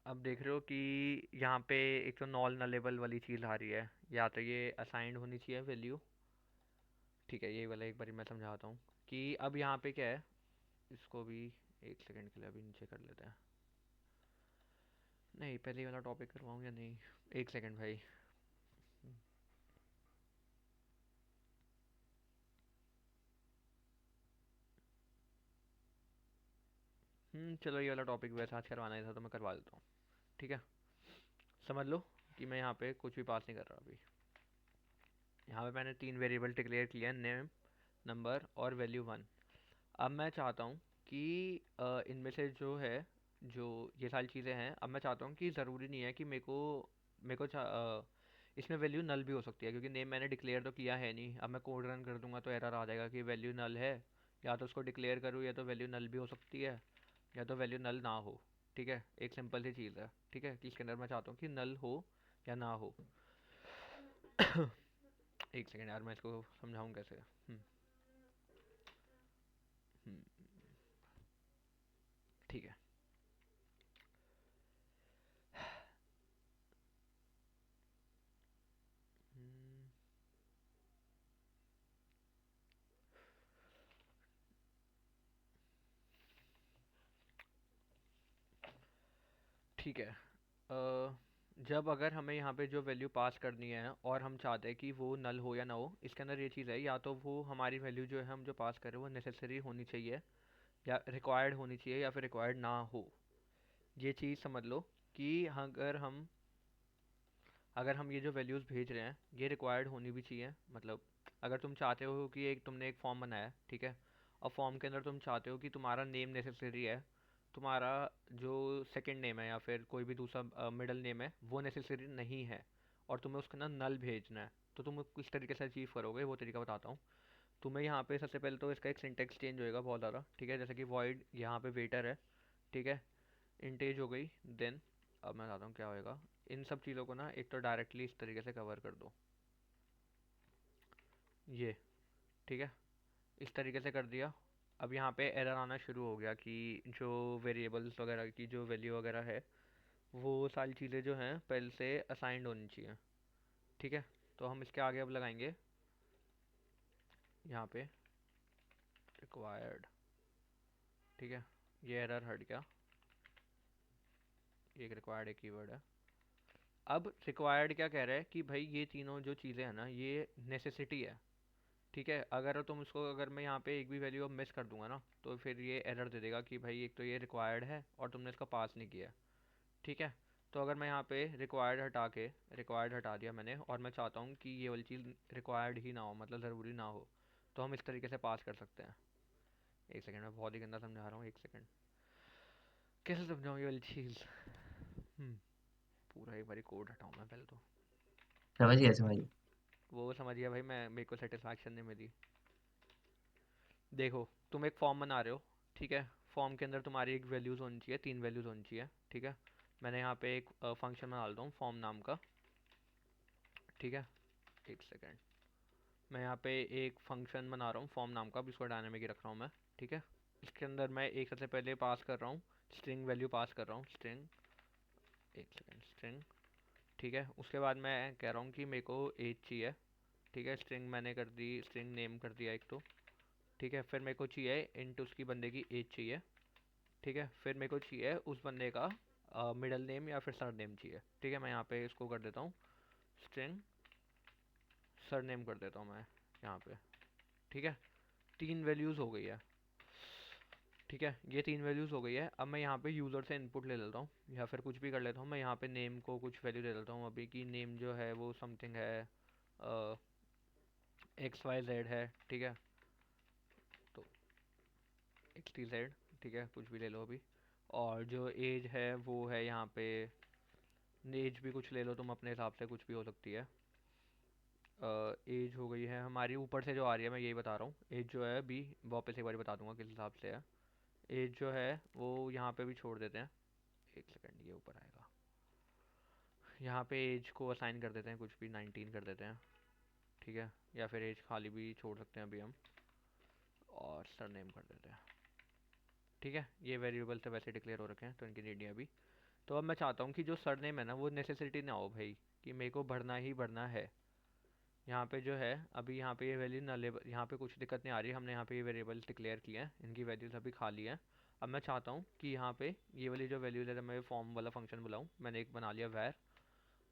अब देख रहे हो कि यहाँ पे एक तो नॉल नलेबल वाली चीज़ आ रही है, या तो ये असाइंड होनी चाहिए वैल्यू। ठीक है, ये वाला एक बार मैं समझाता हूँ कि अब यहाँ पे क्या है। इसको भी एक सेकंड के लिए अभी नीचे कर लेते हैं। नहीं, पहले वाला टॉपिक करवाऊँ या नहीं, एक सेकंड भाई। चलो ये वाला टॉपिक वैसे आज करवाना ही था तो मैं करवा देता हूँ। ठीक है, समझ लो कि मैं यहाँ पे कुछ भी पास नहीं कर रहा अभी। यहाँ पे मैंने 3 वेरिएबल डिक्लेयर किया, नेम, नंबर और वैल्यू 1। अब मैं चाहता हूँ कि इनमें से जो है, जो ये सारी चीज़ें हैं, अब मैं चाहता हूँ कि ज़रूरी नहीं है कि इसमें वैल्यू नल भी हो सकती है, क्योंकि नेम मैंने डिक्लेयर तो किया है नहीं। अब मैं कोड रन कर दूंगा तो एरर आ जाएगा कि वैल्यू नल है। या तो उसको डिक्लेयर करूँ, या तो वैल्यू नल भी हो सकती है, या तो वैल्यू नल ना हो। ठीक है, एक सिंपल सी चीज़ है। ठीक है, कि इसके अंदर मैं चाहता हूँ कि नल हो या ना हो। एक सेकेंड यार, मैं इसको समझाऊँ कैसे। हम्म, ठीक है। हम्म, ठीक है। जब अगर हमें यहाँ पे जो वैल्यू पास करनी है और हम चाहते हैं कि वो नल हो या ना हो, इसके अंदर ये चीज़ है, या तो वो हमारी वैल्यू जो है हम जो पास करें वो नेसेसरी होनी चाहिए, या रिक्वायर्ड होनी चाहिए, या फिर रिक्वायर्ड ना हो। ये चीज़ समझ लो कि अगर हम ये जो वैल्यूज़ भेज रहे हैं ये रिक्वायर्ड होनी भी चाहिए। मतलब अगर तुम चाहते हो कि तुमने एक फॉर्म बनाया है, ठीक है, और फॉर्म के अंदर तुम चाहते हो कि तुम्हारा नेम नेसेसरी है, तुम्हारा जो सेकंड नेम है या फिर कोई भी दूसरा मिडल नेम है वो नेसेसरी नहीं है, और तुम्हें उसके अंदर नल भेजना है, तो तुम किस तरीके से अचीव करोगे वो तरीका बताता हूँ तुम्हें। यहाँ पे सबसे पहले तो इसका एक सिंटेक्स चेंज होएगा बहुत ज़्यादा। ठीक है, जैसे कि वॉइड यहाँ पे वेटर है, ठीक है, इंटेज हो गई। देन अब मैं बताता हूँ क्या होएगा। इन सब चीज़ों को ना एक तो डायरेक्टली इस तरीके से कवर कर दो, ये, ठीक है, इस तरीके से कर दिया। अब यहाँ पे एरर आना शुरू हो गया कि जो वेरिएबल्स वगैरह की जो वैल्यू वगैरह है वो सारी चीज़ें जो हैं पहले से असाइंड होनी चाहिए। ठीक है, तो हम इसके आगे अब लगाएंगे यहाँ पे रिक्वायर्ड। ठीक है, ये एरर हट गया, एक रिक्वायर्ड एक कीवर्ड है। अब रिक्वायर्ड क्या कह रहा है कि भाई ये तीनों जो चीज़ें हैं ना ये नेसेसिटी है। ठीक है, अगर तुम उसको, अगर मैं यहाँ पे एक भी वैल्यू अब मिस कर दूंगा ना तो फिर ये एरर दे देगा कि भाई एक तो ये रिक्वायर्ड है और तुमने इसका पास नहीं किया। ठीक है, तो अगर मैं यहाँ पे रिक्वायर्ड हटा दिया मैंने, और मैं चाहता हूँ कि ये वाली चीज़ रिक्वायर्ड ही ना हो, मतलब ज़रूरी ना हो, तो हम इस तरीके से पास कर सकते हैं। एक सेकंड, मैं बहुत ही गंदा समझा रहा हूँ, एक सेकंड, कैसे समझाऊँ ये वाली चीज़। पूरा एक बारी कोड हटाऊँ मैं पहले तो। समझ गया, समझ गया। वो समझ गया भाई, मैं मेरे को सेटिस्फैक्शन नहीं मिली। देखो, तुम एक फॉर्म बना रहे हो, ठीक है, फॉर्म के अंदर तुम्हारी एक वैल्यूज़ होनी चाहिए, 3 वैल्यूज़ होनी चाहिए। ठीक है, मैंने यहाँ पे एक फंक्शन बना लेता हूँ फॉर्म नाम का। ठीक है, एक सेकेंड, मैं यहाँ पे एक फंक्शन बना रहा हूँ फॉर्म नाम का, अब इसको डायनामिक ही रख रहा हूँ मैं। ठीक है, इसके अंदर मैं एक सबसे पहले पास कर रहा हूँ स्ट्रिंग वैल्यू पास कर रहा हूँ, स्ट्रिंग, एक सेकेंड, स्ट्रिंग ठीक है। उसके बाद मैं कह रहा हूँ कि मेरे को एज चाहिए, ठीक है। स्ट्रिंग मैंने कर दी, स्ट्रिंग नेम कर दिया एक तो, ठीक है। फिर मेरे को चाहिए इंट उसकी बंदे की एज चाहिए, ठीक है। फिर मेरे को चाहिए उस बंदे का मिडल नेम या फिर सर नेम चाहिए, ठीक है। मैं यहाँ पे इसको कर देता हूँ स्ट्रिंग सर नेम कर देता हूँ मैं यहाँ पे, ठीक है। 3 वैल्यूज़ हो गई है, ठीक है। ये 3 वैल्यूज़ हो गई है। अब मैं यहाँ पे यूज़र से इनपुट ले लेता हूँ या फिर कुछ भी कर लेता हूँ। मैं यहाँ पे नेम को कुछ वैल्यू दे देता हूँ अभी की, नेम जो है वो समथिंग है XYZ है, ठीक है। तो XTZ, ठीक है, कुछ भी ले लो अभी। और जो एज है वो है यहाँ पे, एज भी कुछ ले लो तुम अपने हिसाब से, कुछ भी हो सकती है। एज हो गई है हमारी ऊपर से जो आ रही है, मैं यही बता रहा हूँ। एज जो है अभी वापस एक बार बता दूंगा किस हिसाब से है। एज जो है वो यहाँ पे भी छोड़ देते हैं, एक सेकंड ये ऊपर आएगा। यहाँ पे एज को असाइन कर देते हैं, कुछ भी 19 कर देते हैं, ठीक है। या फिर एज खाली भी छोड़ सकते हैं अभी हम, और सरनेम कर देते हैं, ठीक है। ये वेरिएबल से वैसे डिक्लेयर हो रखे हैं तो इनकी नीड नहीं है अभी। तो अब मैं चाहता हूँ कि जो सरनेम है ना वो नेसेसिटी ना हो भाई, कि मेरे को भरना ही भरना है। यहाँ पे जो है अभी यहाँ पे ये वैल्यू नलेबल, यहाँ पे कुछ दिक्कत नहीं आ रही, हमने यहाँ पे ये वेरिएबल डिक्लेयर किए हैं, इनकी वैल्यूज अभी खाली है। अब मैं चाहता हूँ कि यहाँ पे ये वाली जो वैल्यूज है, मैं फॉर्म वाला फंक्शन बुलाऊँ। मैंने एक बना लिया वैर,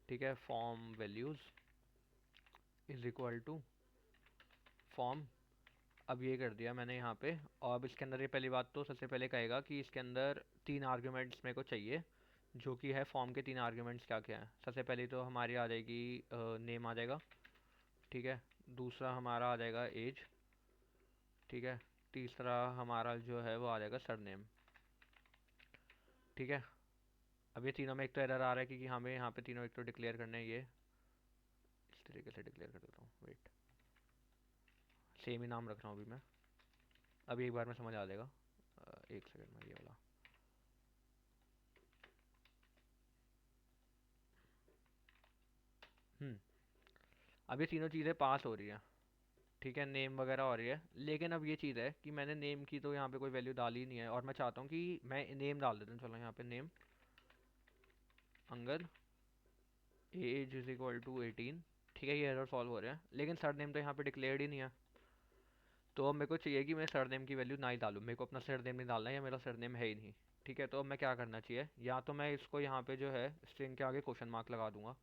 ठीक है, form values is equal to form. अब ये कर दिया मैंने यहाँ पे। और अब इसके अंदर ये पहली बात तो सबसे पहले कहेगा कि इसके अंदर 3 आर्ग्यूमेंट्स मेरे को चाहिए, जो कि है फॉर्म के 3 आर्ग्यूमेंट्स क्या क्या हैं। सबसे पहले तो हमारी आ जाएगी नेम आ जाएगा, ठीक है। दूसरा हमारा आ जाएगा एज, ठीक है। तीसरा हमारा जो है वो आ जाएगा सरनेम, ठीक है। अब ये तीनों में एक तो एरर आ रहा है क्योंकि हमें यहाँ पे तीनों एक तो डिक्लेयर करने हैं। ये इस तरीके से डिक्लेयर कर देता हूँ, वेट, सेम ही नाम रख रहा हूँ अभी मैं, अभी एक बार में समझ आ जाएगा। एक सेकंड में ये वाला, अब ये तीनों चीज़ें पास हो रही हैं, ठीक है। नेम वगैरह हो रही है, लेकिन अब ये चीज़ है कि मैंने नेम की तो यहाँ पे कोई वैल्यू डाली नहीं है, और मैं चाहता हूँ कि मैं नेम डाल देता हूँ। चलो यहाँ पे name Angad, age is equal to 18, ठीक है। ये एरर सॉल्व हो रहे हैं, लेकिन सर नेम तो यहाँ पे डिक्लेयर्ड ही नहीं है। तो अब मेरे को चाहिए कि मैं सर नेम की वैल्यू ना ही डालूँ, मेरे को अपना सर नेम नहीं डालना है, या मेरा सर नेम है ही नहीं, ठीक है। तो अब मैं क्या करना चाहिए, या तो मैं इसको यहाँ पे जो है स्ट्रिंग के आगे क्वेश्चन मार्क लगा दूंगा,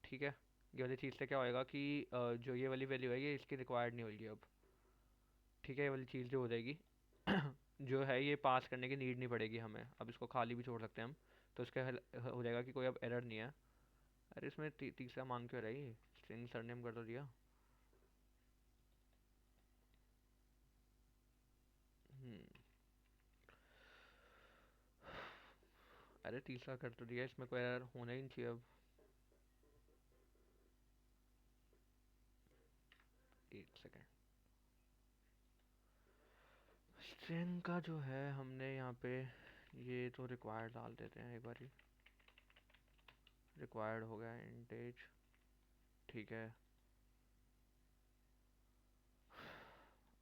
ठीक है। ये वाली चीज़ से क्या होएगा कि जो ये वाली वैल्यू है ये इसकी रिक्वायर्ड नहीं होगी अब, ठीक है। ये वाली चीज़ जो हो जाएगी जो है ये पास करने की नीड नहीं पड़ेगी हमें, अब इसको खाली भी छोड़ सकते हैं हम। तो इसका हो जाएगा कि कोई अब एरर नहीं है। अरे इसमें तीसरा मांग क्यों रही, स्ट्रिंग सरनेम कर तो दिया। हम्म, अरे तीसरा कर तो दिया, इसमें कोई एरर होना ही नहीं चाहिए अब। एक सेकेंड, स्ट्रिंग का जो है हमने यहाँ पे ये तो रिक्वायर्ड डाल देते हैं एक बारी, रिक्वायर्ड हो गया इंट एज, ठीक है।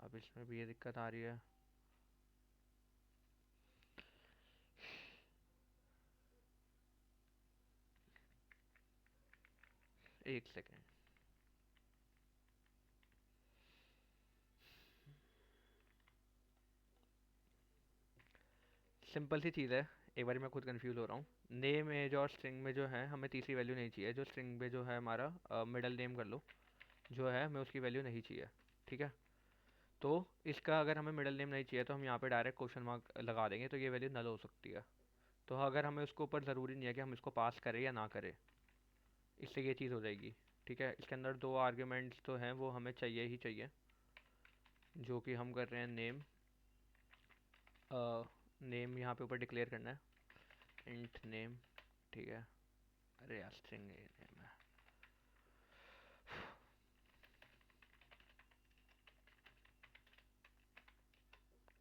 अब इसमें भी ये दिक्कत आ रही है, एक सेकेंड। सिंपल सी चीज़ है, एक बारी मैं खुद कंफ्यूज हो रहा हूँ। नेम एज और स्ट्रिंग में जो है हमें तीसरी वैल्यू नहीं चाहिए। जो स्ट्रिंग में जो है हमारा मिडल नेम कर लो, जो है हमें उसकी वैल्यू नहीं चाहिए, ठीक है। तो इसका अगर हमें मिडल नेम नहीं चाहिए तो हम यहाँ पे डायरेक्ट क्वेश्चन मार्क लगा देंगे, तो ये वैल्यू नल हो सकती है। तो अगर हमें उसके ऊपर ज़रूरी नहीं है कि हम इसको पास करें या ना करें, इससे ये चीज़ हो जाएगी, ठीक है। इसके अंदर 2 आर्ग्यूमेंट्स तो हैं वो हमें चाहिए ही चाहिए, जो कि हम कर रहे हैं नेम, नेम यहाँ पे ऊपर डिक्लेयर करना है इंट नेम, ठीक है। अरे यार स्ट्रिंग नेम है,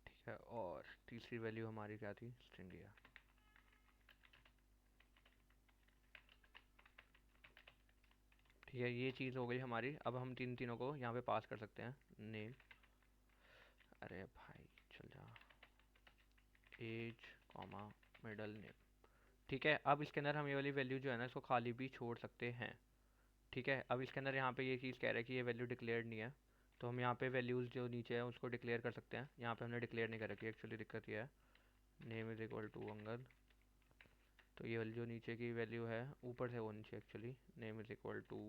ठीक है। और तीसरी वैल्यू हमारी क्या थी, स्ट्रिंग है, ठीक है। ये चीज़ हो गई हमारी। अब हम तीनों को यहाँ पे पास कर सकते हैं नेम, अरे भाई चल जा, एज कॉमा मिडल नेम, ठीक है, अब इसके अंदर हम ये वाली वैल्यू जो है ना इसको खाली भी छोड़ सकते हैं। ठीक है, अब इसके अंदर यहाँ पे ये चीज़ कह रहा है कि ये वैल्यू डिक्लेयर्ड नहीं है, तो हम यहाँ पे वैल्यूज़ जो नीचे है उसको डिक्लेयर कर सकते हैं। यहाँ पे हमने डिक्लेयर नहीं कर रखी एक्चुअली, दिक्कत ये है। Name is equal to Angad, तो ये वाली जो नीचे की वैल्यू है ऊपर से वो नीचे actually name is equal to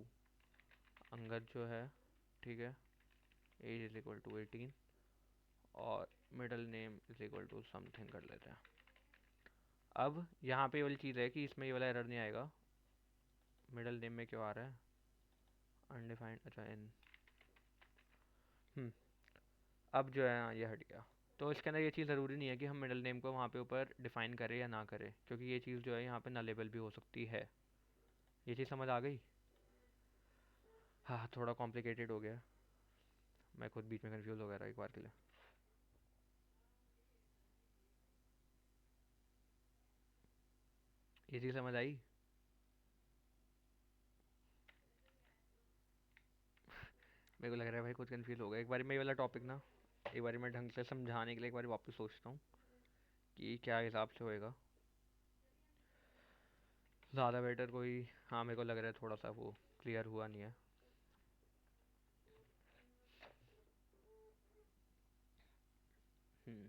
Angad जो है, ठीक है, एज इज़ इक्वल टू 18 और middle name is equal to something कर लेते हैं। अब यहाँ पे ये वाली चीज़ है कि इसमें ये वाला एरर नहीं आएगा। मिडल नेम में क्यों आ रहा है अनडिफाइंड, अच्छा इन, अब जो है हाँ, ये हट गया। तो इसके अंदर ये चीज़ ज़रूरी नहीं है कि हम मिडल नेम को वहाँ पे ऊपर डिफ़ाइन करें या ना करें, क्योंकि ये चीज़ जो है यहाँ पे नलेबल भी हो सकती है। ये चीज़ समझ आ गई? हाँ, थोड़ा कॉम्प्लिकेटेड हो गया, मैं खुद बीच में कंफ्यूज हो गया था एक बार के लिए। ये चीज़ समझ आई? मेरे को लग रहा है भाई कुछ कंफ्यूज हो गया। एक बार मैं ये वाला टॉपिक ना एक बार मैं ढंग से समझाने के लिए एक बार वापस सोचता हूँ कि क्या हिसाब से होएगा ज़्यादा बेटर कोई। हाँ, मेरे को लग रहा है थोड़ा सा वो क्लियर हुआ नहीं है। हम्म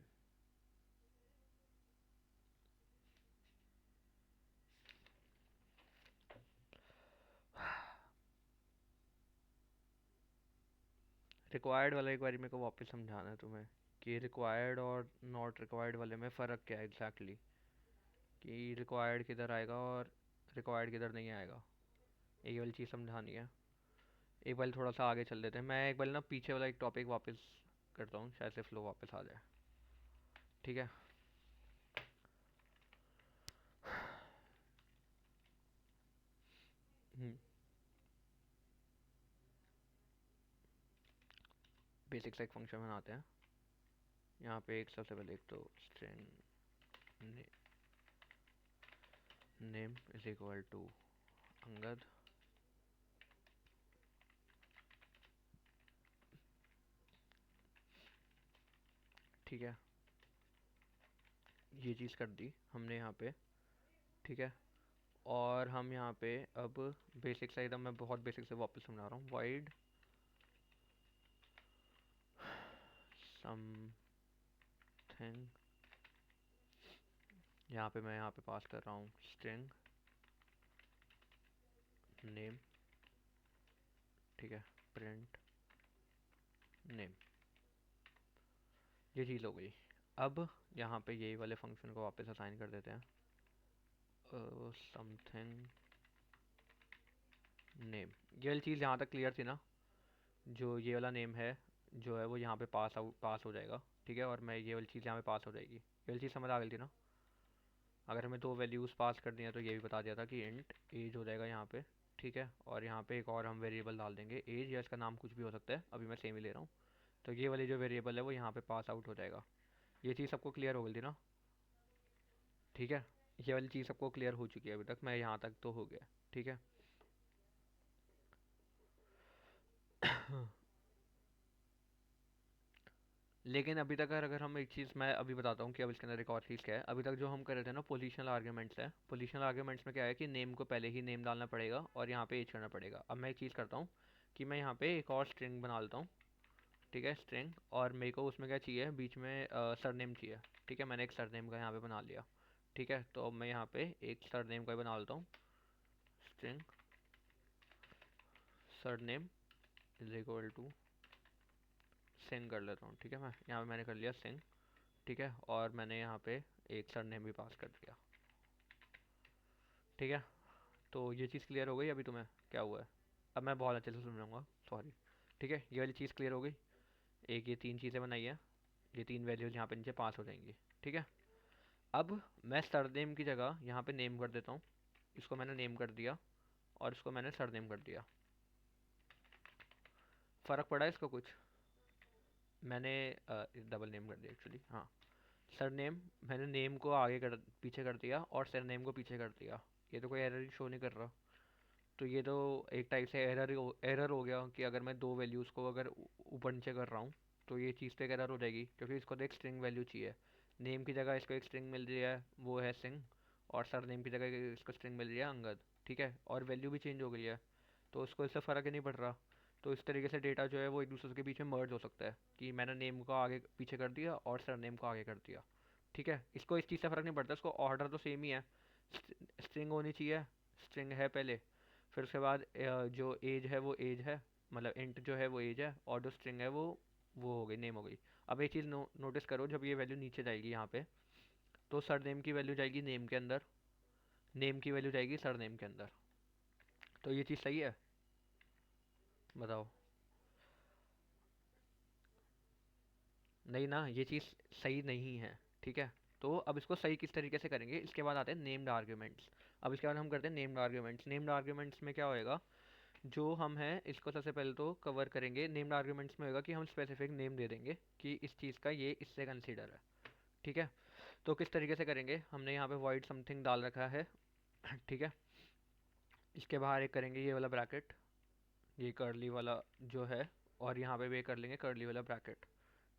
रिक्वायर्ड वाला एक बार मेरे को वापस समझाना है तुम्हें कि रिक्वायर्ड और नॉट रिक्वायर्ड वाले में फ़र्क क्या है एग्जैक्टली, कि रिक्वायर्ड किधर आएगा और रिक्वायर्ड किधर नहीं आएगा, ये वाली चीज़ समझानी है। एक बार थोड़ा सा आगे चल देते हैं, मैं एक बार ना पीछे वाला एक टॉपिक वापस करता हूँ, शायद से फ्लो वापस आ जाए। ठीक है, बेसिक से एक फंक्शन बनाते हैं। यहाँ पे एक सबसे पहले एक तो string name is equal to Angad, ठीक है, ये चीज़ कर दी हमने यहाँ पे। ठीक है, और हम यहाँ पे अब बेसिक से एकदम, मैं बहुत बेसिक से वापस समझा रहा हूँ, वाइड समथिंग, यहाँ पे मैं यहाँ पे पास कर रहा हूँ स्ट्रिंग नेम, ठीक है, प्रिंट नेम, ये चीज़ हो गई। अब यहाँ पे यही वाले फंक्शन को वापस असाइन कर देते हैं समथिंग नेम। ये वाली चीज़ यहाँ तक क्लियर थी ना, जो ये वाला नेम है जो है वो यहाँ पे पास हो जाएगा। ठीक है, और मैं ये वाली चीज़ यहाँ पे पास हो जाएगी। ये वाली चीज़ समझ आ गई थी ना। अगर हमें दो वैल्यूज़ पास कर दी हैं तो ये भी बता दिया था कि इंट एज हो जाएगा यहाँ पे। ठीक है, और यहाँ पे एक और हम वेरिएबल डाल देंगे एज, या इसका नाम कुछ भी हो सकता है, अभी मैं सेम ही ले रहा हूँ। तो ये वाली जो वेरिएबल है वो यहाँ पे पास आउट हो जाएगा। ये चीज़ सबको क्लियर हो गई थी ना? ठीक है, ये वाली चीज़ सबको क्लियर हो चुकी है अभी तक, मैं यहाँ तक तो हो गया। ठीक है, लेकिन अभी तक अगर हम एक चीज़ मैं अभी बताता हूँ कि अब इसके अंदर एक और चीज़ क्या है। अभी तक जो हम कर रहे थे ना पोजिशनल आर्ग्यूमेंट्स है, पोजिशनल आर्ग्यूमेंट्स में क्या है कि नेम को पहले ही नेम डालना पड़ेगा और यहाँ पे एज करना पड़ेगा। अब मैं एक चीज़ करता हूँ कि मैं यहाँ पे एक और स्ट्रिंग बना लेता हूँ। ठीक है, स्ट्रिंग, और मेरे को उसमें क्या चाहिए, बीच में सरनेम चाहिए। ठीक है, मैंने एक सरनेम का यहाँ पे बना लिया। ठीक है, तो अब मैं यहाँ पे एक सरनेम का बना लेता हूँ, string surname is equal to Singh कर लेता हूँ। ठीक है, मैं यहाँ पे मैंने कर लिया सिंग। ठीक है, और मैंने यहाँ पे एक सरनेम भी पास कर दिया। ठीक है, तो ये चीज़ क्लियर हो गई अभी तुम्हें क्या हुआ है? अब मैं बहुत अच्छे से समझाऊंगा, सॉरी। ठीक है, ये वाली चीज़ क्लियर हो गई। एक ये तीन चीज़ें बनाई है, ये तीन वैल्यूज यहाँ पे नीचे पास हो जाएंगी। ठीक है, अब मैं सरनेम की जगह यहाँ पे नेम कर देता हूँ। इसको मैंने नेम कर दिया और इसको मैंने सरनेम कर दिया। फ़र्क पड़ा है इसको कुछ? मैंने डबल नेम कर दिया एक्चुअली, हाँ। सरनेम मैंने नेम को आगे कर पीछे कर दिया और सरनेम को पीछे कर दिया। ये तो कोई एरर ही शो नहीं कर रहा। तो ये तो एक टाइप से एरर हो गया कि अगर मैं दो वैल्यूज़ को अगर ऊपर नीचे कर रहा हूँ तो ये चीज़ तो एक एरर हो जाएगी, क्योंकि इसको तो एक स्ट्रिंग वैल्यू चाहिए। नेम की जगह इसको एक स्ट्रिंग मिल रही है, वो है सिंग, और सरनेम की जगह इसको स्ट्रिंग मिल रही है अंगद, ठीक है, और वैल्यू भी चेंज हो गई है, तो उसको इससे फ़र्क ही नहीं पड़ रहा। तो इस तरीके से डेटा जो है वो एक दूसरे के बीच में मर्ज हो सकता है कि मैंने नेम को आगे पीछे कर दिया और सरनेम को आगे कर दिया, ठीक है। इसको इस चीज़ से फ़र्क नहीं पड़ता, इसको ऑर्डर तो सेम ही है, स्ट्रिंग होनी चाहिए, स्ट्रिंग है पहले, फिर उसके बाद जो एज है वो एज है, मतलब इंट जो है वो एज है, और जो स्ट्रिंग है वो हो गई, नेम हो गई। अब एक चीज़ नोटिस करो, जब ये वैल्यू नीचे जाएगी यहाँ पे, तो सरनेम की वैल्यू जाएगी नेम के अंदर, नेम की वैल्यू जाएगी सरनेम के अंदर। तो ये चीज़ सही है, बताओ। नहीं ना, ये चीज़ सही नहीं है, ठीक है। तो अब इसको सही किस तरीके से करेंगे, इसके बाद आते हैं नेम्ड आर्ग्यूमेंट्स। अब इसके बाद हम करते हैं नेम्ड आर्ग्यूमेंट्स। नेम्ड आर्ग्यूमेंट्स में क्या होएगा, जो हम हैं इसको सबसे पहले तो कवर करेंगे। नेम्ड आर्ग्यूमेंट्स में होगा कि हम स्पेसिफिक नेम दे देंगे कि इस चीज़ का ये इससे कंसीडर है, ठीक है। तो किस तरीके से करेंगे, हमने यहाँ पे void समथिंग डाल रखा है, ठीक है। इसके बाहर एक करेंगे ये वाला ब्रैकेट, ये कर्ली वाला जो है, और यहाँ पे भी कर लेंगे कर्ली वाला ब्रैकेट,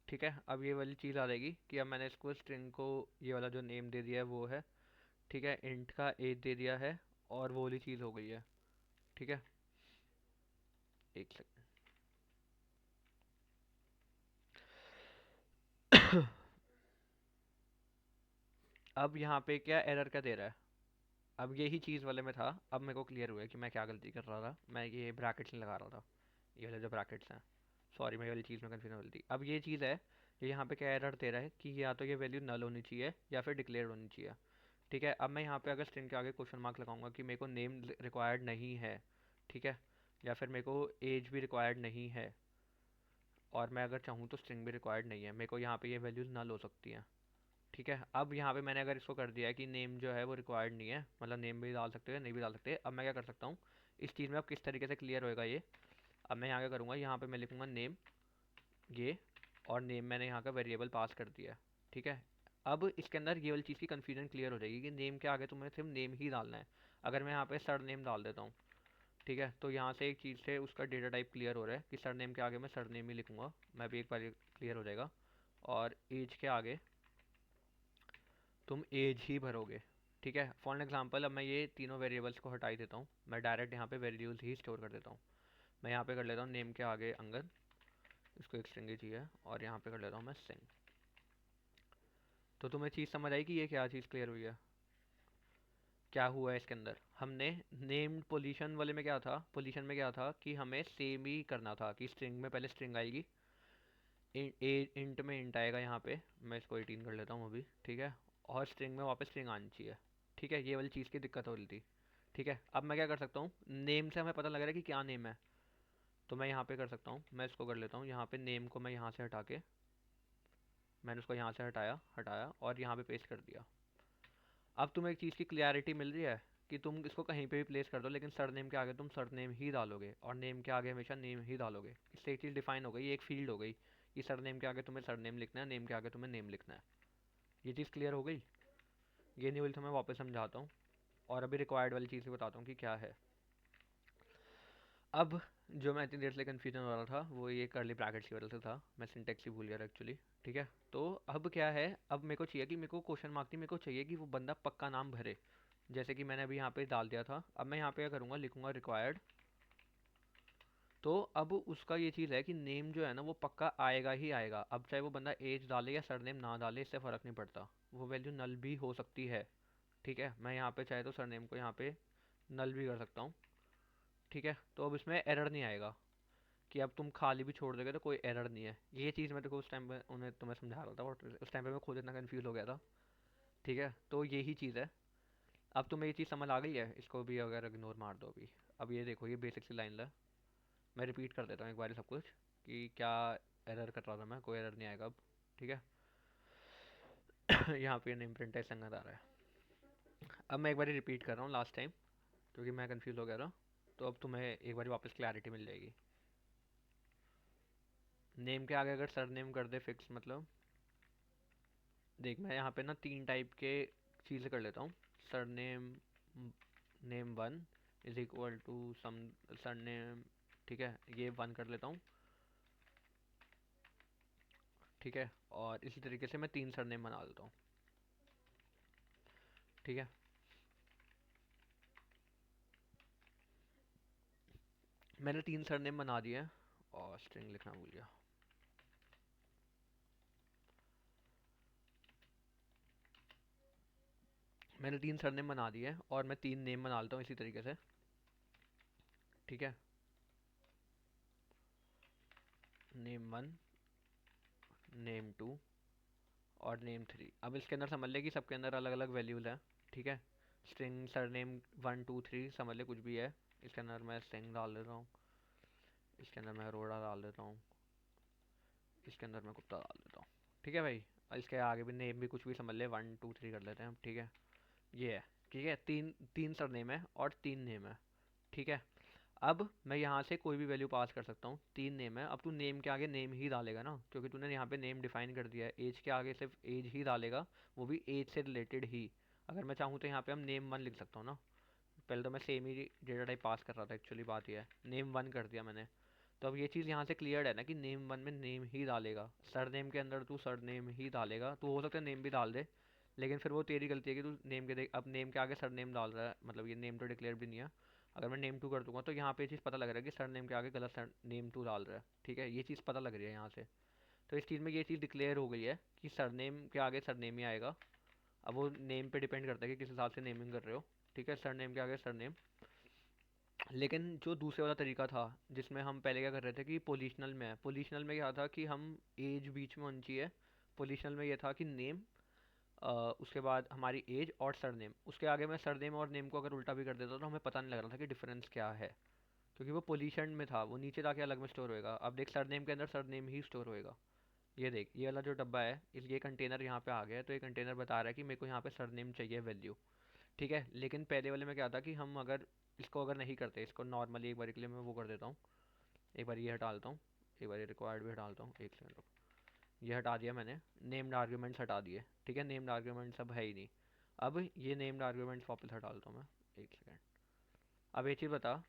ठीक है। अब ये वाली चीज़ आ जाएगी कि अब मैंने इसको स्ट्रिंग को ये वाला जो नेम दे दिया है वो है, ठीक है, इंट का एज दे दिया है, और वो वाली चीज़ हो गई है, ठीक है। एक सेकंड, अब यहाँ पे क्या एरर क्या दे रहा है, अब यही चीज़ वाले में था, अब मेरे को क्लियर हुआ है कि मैं क्या गलती कर रहा था, मैं ये ब्रैकेट्स नहीं लगा रहा था, ये वाले जो ब्रैकेट्स हैं, सॉरी मैं ये वाली चीज़ में कन्फ्यूजन हो रही थी। अब ये चीज़ है, ये यहाँ पे क्या एरर दे रहा है कि या तो ये वैल्यू नल होनी चाहिए या फिर डिक्लेयर होनी चाहिए, ठीक है। अब मैं यहाँ पे अगर स्ट्रिंग के आगे क्वेश्चन मार्क लगाऊंगा कि मेरे को नेम रिक्वायर्ड नहीं है, ठीक है, या फिर मेरे को एज भी रिक्वायर्ड नहीं है, और मैं अगर चाहूँ तो स्ट्रिंग भी रिक्वायर्ड नहीं है, मेरे को यहाँ पे ये वैल्यूज़ नल हो सकती हैं, ठीक है। अब यहाँ पे मैंने अगर इसको कर दिया है कि नेम जो है वो रिक्वायर्ड नहीं है, मतलब नेम भी डाल सकते हो नहीं भी डाल सकते, अब मैं क्या कर सकता हूँ इस चीज़ में, अब किस तरीके से क्लियर होएगा ये। अब मैं यहाँ क्या करूँगा, यहाँ पे मैं लिखूँगा नेम, ये, और नेम मैंने यहाँ का वेरिएबल पास कर दिया है, ठीक है। अब इसके अंदर ये वाली चीज़ की कन्फ्यूजन क्लियर हो जाएगी कि नेम के आगे तुम्हें सिर्फ नेम ही डालना है। अगर मैं यहाँ पे सर नेम डाल देता हूँ, ठीक है, तो यहाँ से एक चीज़ से उसका डेटा टाइप क्लियर हो रहा है कि सर नेम के आगे मैं सर नेम ही लिखूँगा, मैं भी एक बार क्लियर हो जाएगा, और एज के आगे तुम एज ही भरोगे, ठीक है। फॉर एग्जांपल अब मैं ये तीनों वेरिएबल्स को हटा ही देता हूँ, मैं डायरेक्ट यहाँ पे वैल्यूज़ ही स्टोर कर देता हूँ। मैं यहाँ पे कर लेता हूँ नेम के आगे अंगद, इसको एक स्ट्रिंग ही चाहिए, और यहाँ पे कर लेता हूँ मैं सिंह। तो तुम्हें चीज़ समझ आई कि ये क्या चीज़ क्लियर हुई है, क्या हुआ है इसके अंदर। हमने नेम्ड पोजीशन वाले में क्या था, पोजीशन में क्या था कि हमें सेम ही करना था कि स्ट्रिंग में पहले स्ट्रिंग आएगी, इंट में इंट आएगा, यहाँ पे मैं इसको 18 कर लेता हूँ अभी, ठीक है, और स्ट्रिंग में वापस स्ट्रिंग आनी चाहिए, ठीक है। ये वाली चीज़ की दिक्कत हो रही थी, ठीक है। अब मैं क्या कर सकता हूँ, नेम से हमें पता लग रहा है कि क्या नेम है, तो मैं यहाँ पे कर सकता हूँ, मैं इसको कर लेता हूँ, यहाँ पे नेम को मैं यहाँ से हटा के, मैंने उसको यहाँ से हटाया और यहाँ पे पेस्ट कर दिया। अब तुम्हें एक चीज़ की क्लियरिटी मिल रही है कि तुम इसको कहीं पे भी प्लेस कर दो, लेकिन सरनेम के आगे तुम सरनेम ही डालोगे, और नेम के आगे हमेशा नेम ही डालोगे। इससे एक चीज़ डिफाइन हो गई, एक फील्ड हो गई कि सरनेम के आगे तुम्हें सरनेम लिखना है, नेम के आगे तुम्हें नेम लिखना है। ये चीज़ क्लियर हो गई। ये नहीं बोली तो मैं वापस समझाता हूँ, और अभी रिक्वायर्ड वाली चीज़ बताता हूँ कि क्या है। अब जो मैं इतनी देर से कन्फ्यूजन हो रहा था वो ये कर्ली ब्रैकेट्स की वजह से था, मैं सिंटेक्स ही भूल गया एक्चुअली, ठीक है। तो अब क्या है, अब मेरे को चाहिए कि मेरे को क्वेश्चन मार्क नहीं, मेरे को चाहिए कि वो बंदा पक्का नाम भरे, जैसे कि मैंने अभी यहाँ पे डाल दिया था। अब मैं यहाँ पे क्या करूँगा, लिखूँगा रिक्वायर्ड। तो अब उसका ये चीज़ है कि नेम जो है ना वो पक्का आएगा ही आएगा, अब चाहे वो बंदा एज डाले या सरनेम ना डाले इससे फ़र्क नहीं पड़ता, वो वैल्यू नल भी हो सकती है, ठीक है। मैं यहाँ पे चाहे तो सरनेम को यहाँ पे नल भी कर सकता हूँ, ठीक है। तो अब इसमें एरर नहीं आएगा कि अब तुम खाली भी छोड़ दोगे तो कोई एरर नहीं है। ये चीज़ मैं देखो उस टाइम पे उन्हें तुम्हें समझा रहा था, और उस टाइम पे मैं खुद इतना कंफ्यूज हो गया था, ठीक है। तो यही चीज़ है। अब तुम्हें ये चीज़ समझ आ गई है, इसको भी अगर इग्नोर मार दो अभी। अब ये देखो, ये बेसिक सी लाइन है, मैं रिपीट कर देता हूँ एक बार सब कुछ कि क्या एरर कर रहा था मैं, कोई एरर नहीं आएगा अब, ठीक है। यहाँ पे नेम प्रिंट है, संगत आ रहा है। अब मैं एक बार रिपीट कर रहा हूँ लास्ट टाइम, क्योंकि मैं कंफ्यूज हो गया था, तो अब तुम्हें एक बार वापस क्लैरिटी मिल जाएगी। नेम के आगे अगर सर नेम कर दे फिक्स, मतलब देख मैं यहाँ पे ना 3 टाइप के चीज़ें कर लेता हूँ। Surname, name 1 is equal to some surname, ठीक है, ये 1 कर लेता हूँ, ठीक है। और इसी तरीके से मैं 3 सर नेम बना देता हूँ, ठीक है। मैंने 3 सरनेम बना दिए हैं और स्ट्रिंग लिखना भूल गया। मैंने 3 सरनेम बना दिए हैं और मैं 3 नेम बना लेता हूँ इसी तरीके से, ठीक है। नेम 1, नेम 2 और नेम 3। अब इसके अंदर समझ ले कि सबके अंदर अलग अलग वैल्यूज हैं, ठीक है। स्ट्रिंग सरनेम 1 2 3 समझ ले कुछ भी है। इसके अंदर मैं स्ट्रिंग डाल देता हूँ, इसके अंदर मैं अरोड़ा डाल देता हूँ, इसके अंदर मैं कुत्ता डाल देता हूँ, ठीक है भाई। और इसके आगे भी नेम भी कुछ भी समझ ले, 1 2 3 कर लेते हैं हम, ठीक है। ये है, ठीक है। तीन तीन सरनेम है और 3 नेम है, ठीक है। अब मैं यहाँ से कोई भी वैल्यू पास कर सकता हूँ। 3 नेम है, अब तू नेम के आगे नेम ही डालेगा ना, क्योंकि तूने यहाँ पे नेम डिफाइन कर दिया है। एज के आगे सिर्फ एज ही डालेगा, वो भी एज से रिलेटेड ही। अगर मैं चाहूँ तो यहाँ पे हम नेम 1 लिख सकता हूँ ना। पहले तो मैं सेम ही डेटा टाइप पास कर रहा था, एक्चुअली बात यह है नेम 1 कर दिया मैंने। तो अब ये चीज़ यहाँ से क्लियर है ना कि नेम 1 में नेम ही डालेगा, सर नेम के अंदर तू सर नेम ही डालेगा। तू हो सकता है नेम भी डाल दे, लेकिन फिर वो तेरी गलती है कि तू नेम के अब नेम के आगे सर नेम डाल रहा है, मतलब ये नेम तो डिक्लेयर भी नहीं है। अगर मैं नेम 2 कर दूंगा तो यहाँ पे ये चीज़ पता लग रहा है कि सर नेम के आगे गलत सर नेम 2 डाल रहा है, ठीक है। ये चीज़ पता लग रही है यहाँ से। तो इस चीज़ में ये चीज़ डिक्लेयर हो गई है कि सर नेम के आगे सर नेम ही आएगा। अब वो नेम पे डिपेंड करता है कि किस हिसाब से नेमिंग कर रहे हो, ठीक है। सर नेम के आगे सर नेम। लेकिन जो दूसरे वाला तरीका था जिसमें हम पहले क्या कर रहे थे कि पोजिशनल में है, पोजिशनल में क्या था कि हम एज बीच में होनी चाहिए। पोजिशनल में ये था कि नेम, उसके बाद हमारी एज और सरनेम। उसके आगे मैं सरनेम और नेम को अगर उल्टा भी कर देता तो हमें पता नहीं लग रहा था कि डिफरेंस क्या है, क्योंकि वो पोजीशन में था, वो नीचे जाके अलग में स्टोर होएगा। अब देख सरनेम के अंदर सरनेम ही स्टोर होएगा। ये देख ये वाला जो डब्बा है, इस ये कंटेनर यहाँ पे आ गया है, तो ये कंटेनर बता रहा है कि मेरे को यहाँ पे सरनेम चाहिए वैल्यू, ठीक है। लेकिन पहले वाले में क्या था कि हम अगर इसको अगर नहीं करते, इसको नॉर्मली एक बार के लिए मैं वो कर देता हूँ, एक बार ये हटा देता हूँ, एक बार ये रिक्वायर्ड भी हटा देता हूँ, एक सेकंड रुक। ये हटा दिया मैंने, नेम्ड आर्ग्यूमेंट्स हटा दिए, ठीक है। नेम्ड आर्ग्यूमेंट्स अब है ही नहीं। अब ये नेम्ड आर्ग्यूमेंट्स वापस हटा देता हूँ मैं, एक सेकंड। अब एक चीज़ बता,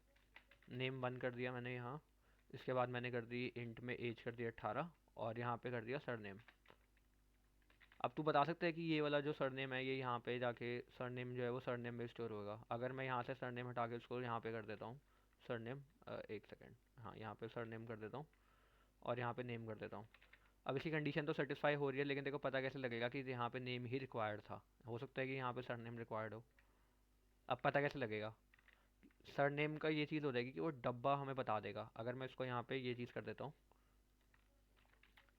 नेम 1 कर दिया मैंने यहाँ, इसके बाद मैंने कर दी इंट में एज कर दिया 18 और यहाँ पे कर दिया सरनेम। अब तू बता सकता है कि ये वाला जो सरनेम है ये यहाँ पे जाके सरनेम जो है वो सरनेम में स्टोर होगा। अगर मैं यहाँ से सरनेम हटा के उसको यहाँ पे कर देता हूँ सरनेम, एक सेकंड, हाँ यहाँ पे सरनेम कर देता हूँ और यहाँ पे नेम कर देता हूँ। अब इसकी कंडीशन तो सेटिस्फाई हो रही है, लेकिन देखो पता कैसे लगेगा कि यहाँ पे नेम ही रिक्वायर्ड था। हो सकता है कि यहाँ पे सरनेम रिक्वायर्ड हो। अब पता कैसे लगेगा, सरनेम का ये चीज़ हो जाएगी कि वो डब्बा हमें बता देगा। अगर मैं इसको यहाँ पे ये चीज़ कर देता हूँ,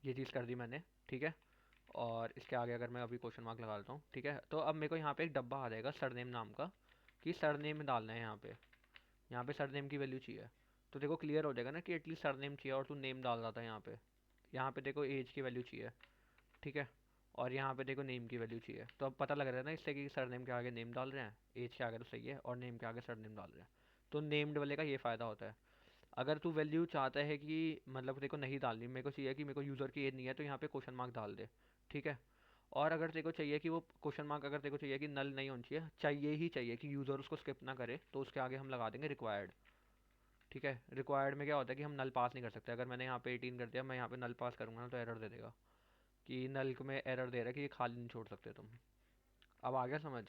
ये चीज़ कर दी मैंने, ठीक है। और इसके आगे अगर मैं अभी क्वेश्चन मार्क लगा देता हूँ, ठीक है, तो अब मेरे को यहाँ पे एक डब्बा आ जाएगा सरनेम नाम का, कि सरनेम डालना है यहाँ पे सरनेम की वैल्यू चाहिए। तो देखो क्लियर हो जाएगा ना कि एटलीस्ट सरनेम चाहिए और तू नेम डाल रहा था यहाँ पे देखो एज की वैल्यू चाहिए, ठीक है। और यहाँ पे देखो नेम की वैल्यू चाहिए। तो अब पता लग रहा है ना इससे कि सरनेम के आगे नेम डाल रहे हैं, एज के आगे तो सही है, और नेम के आगे सरनेम डाल रहे हैं। तो नेम्ड वाले का ये फ़ायदा होता है। अगर तू वैल्यू चाहता है कि मतलब तेरे को नहीं डालनी, मेरे को चाहिए कि मेरे को यूज़र की एज नहीं है, तो यहाँ पे क्वेश्चन मार्क डाल दे, ठीक है। और अगर तेरे को चाहिए कि वो क्वेश्चन मार्क अगर तेरे को चाहिए कि नल नहीं होनी चाहिए, चाहिए ही चाहिए कि यूज़र उसको स्किप ना करे, तो उसके आगे हम लगा देंगे रिक्वायर्ड, ठीक है। रिक्वायर्ड में क्या होता है कि हम नल पास नहीं कर सकते। अगर मैंने यहाँ पे 18 कर दिया, मैं यहाँ पे नल पास करूँगा ना तो एरर दे देगा कि नल में एरर दे रहा है कि ये खाली नहीं छोड़ सकते तुम। अब आ गया समझ?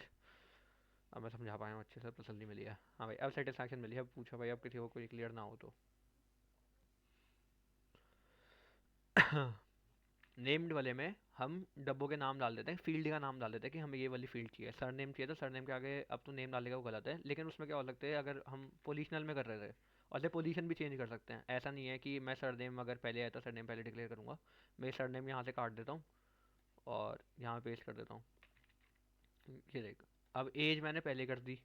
अब मैं समझा पाया हूँ अच्छे से, तसल्ली मिली है। हाँ भाई अब सेटिस्फैक्शन मिली है। अब पूछो भाई, अब किसी को कोई क्लियर ना हो तो। नेम्ड वाले में हम डब्बों के नाम डाल देते हैं, फील्ड का नाम डाल देते हैं कि हमें ये वाली फील्ड चाहिए। सरनेम चाहिए तो सरनेम के आगे अब तो नेम डालेगा वो गलत है, लेकिन उसमें क्या हो सकता है अगर हम पोजिशनल में कर रहे थे, और से पोजीशन भी चेंज कर सकते हैं। ऐसा नहीं है कि मैं सरनेम अगर पहले आया तो सरनेम पहले डिक्लेयर करूँगा। मैं सरनेम यहाँ से काट देता हूँ और यहाँ पेस्ट कर देता हूँ। ये देख, अब एज मैंने पहले कर दी,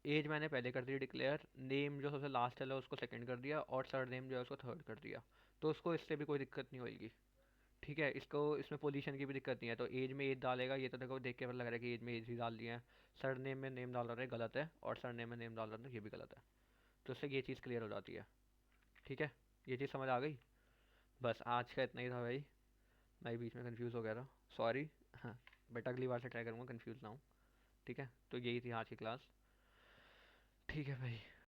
एज मैंने पहले कर दी डिक्लेयर, नेम जो सबसे लास्ट है उसको सेकंड कर दिया, और सरनेम जो है उसको थर्ड कर दिया। तो उसको इससे भी कोई दिक्कत नहीं होगी, ठीक है। इसको इसमें पोजीशन की भी दिक्कत नहीं है। तो एज में एज डालेगा, ये तो देखो देख के पता लग रहा है कि एज में एज ही डाल दिया है। सरनेम में नेम डाल रहा है गलत है, और सरनेम में नेम डाल रहा है ये भी गलत है। तो इससे ये चीज़ क्लियर हो जाती है, ठीक है। ये चीज़ समझ आ गई? बस आज का इतना ही था भाई, मैं बीच में कंफ्यूज हो गया था, सॉरी। हाँ, बट अगली बार से ट्राई करूँगा कंफ्यूज ना हूँ, ठीक है। तो यही थी आज की क्लास, ठीक है भाई।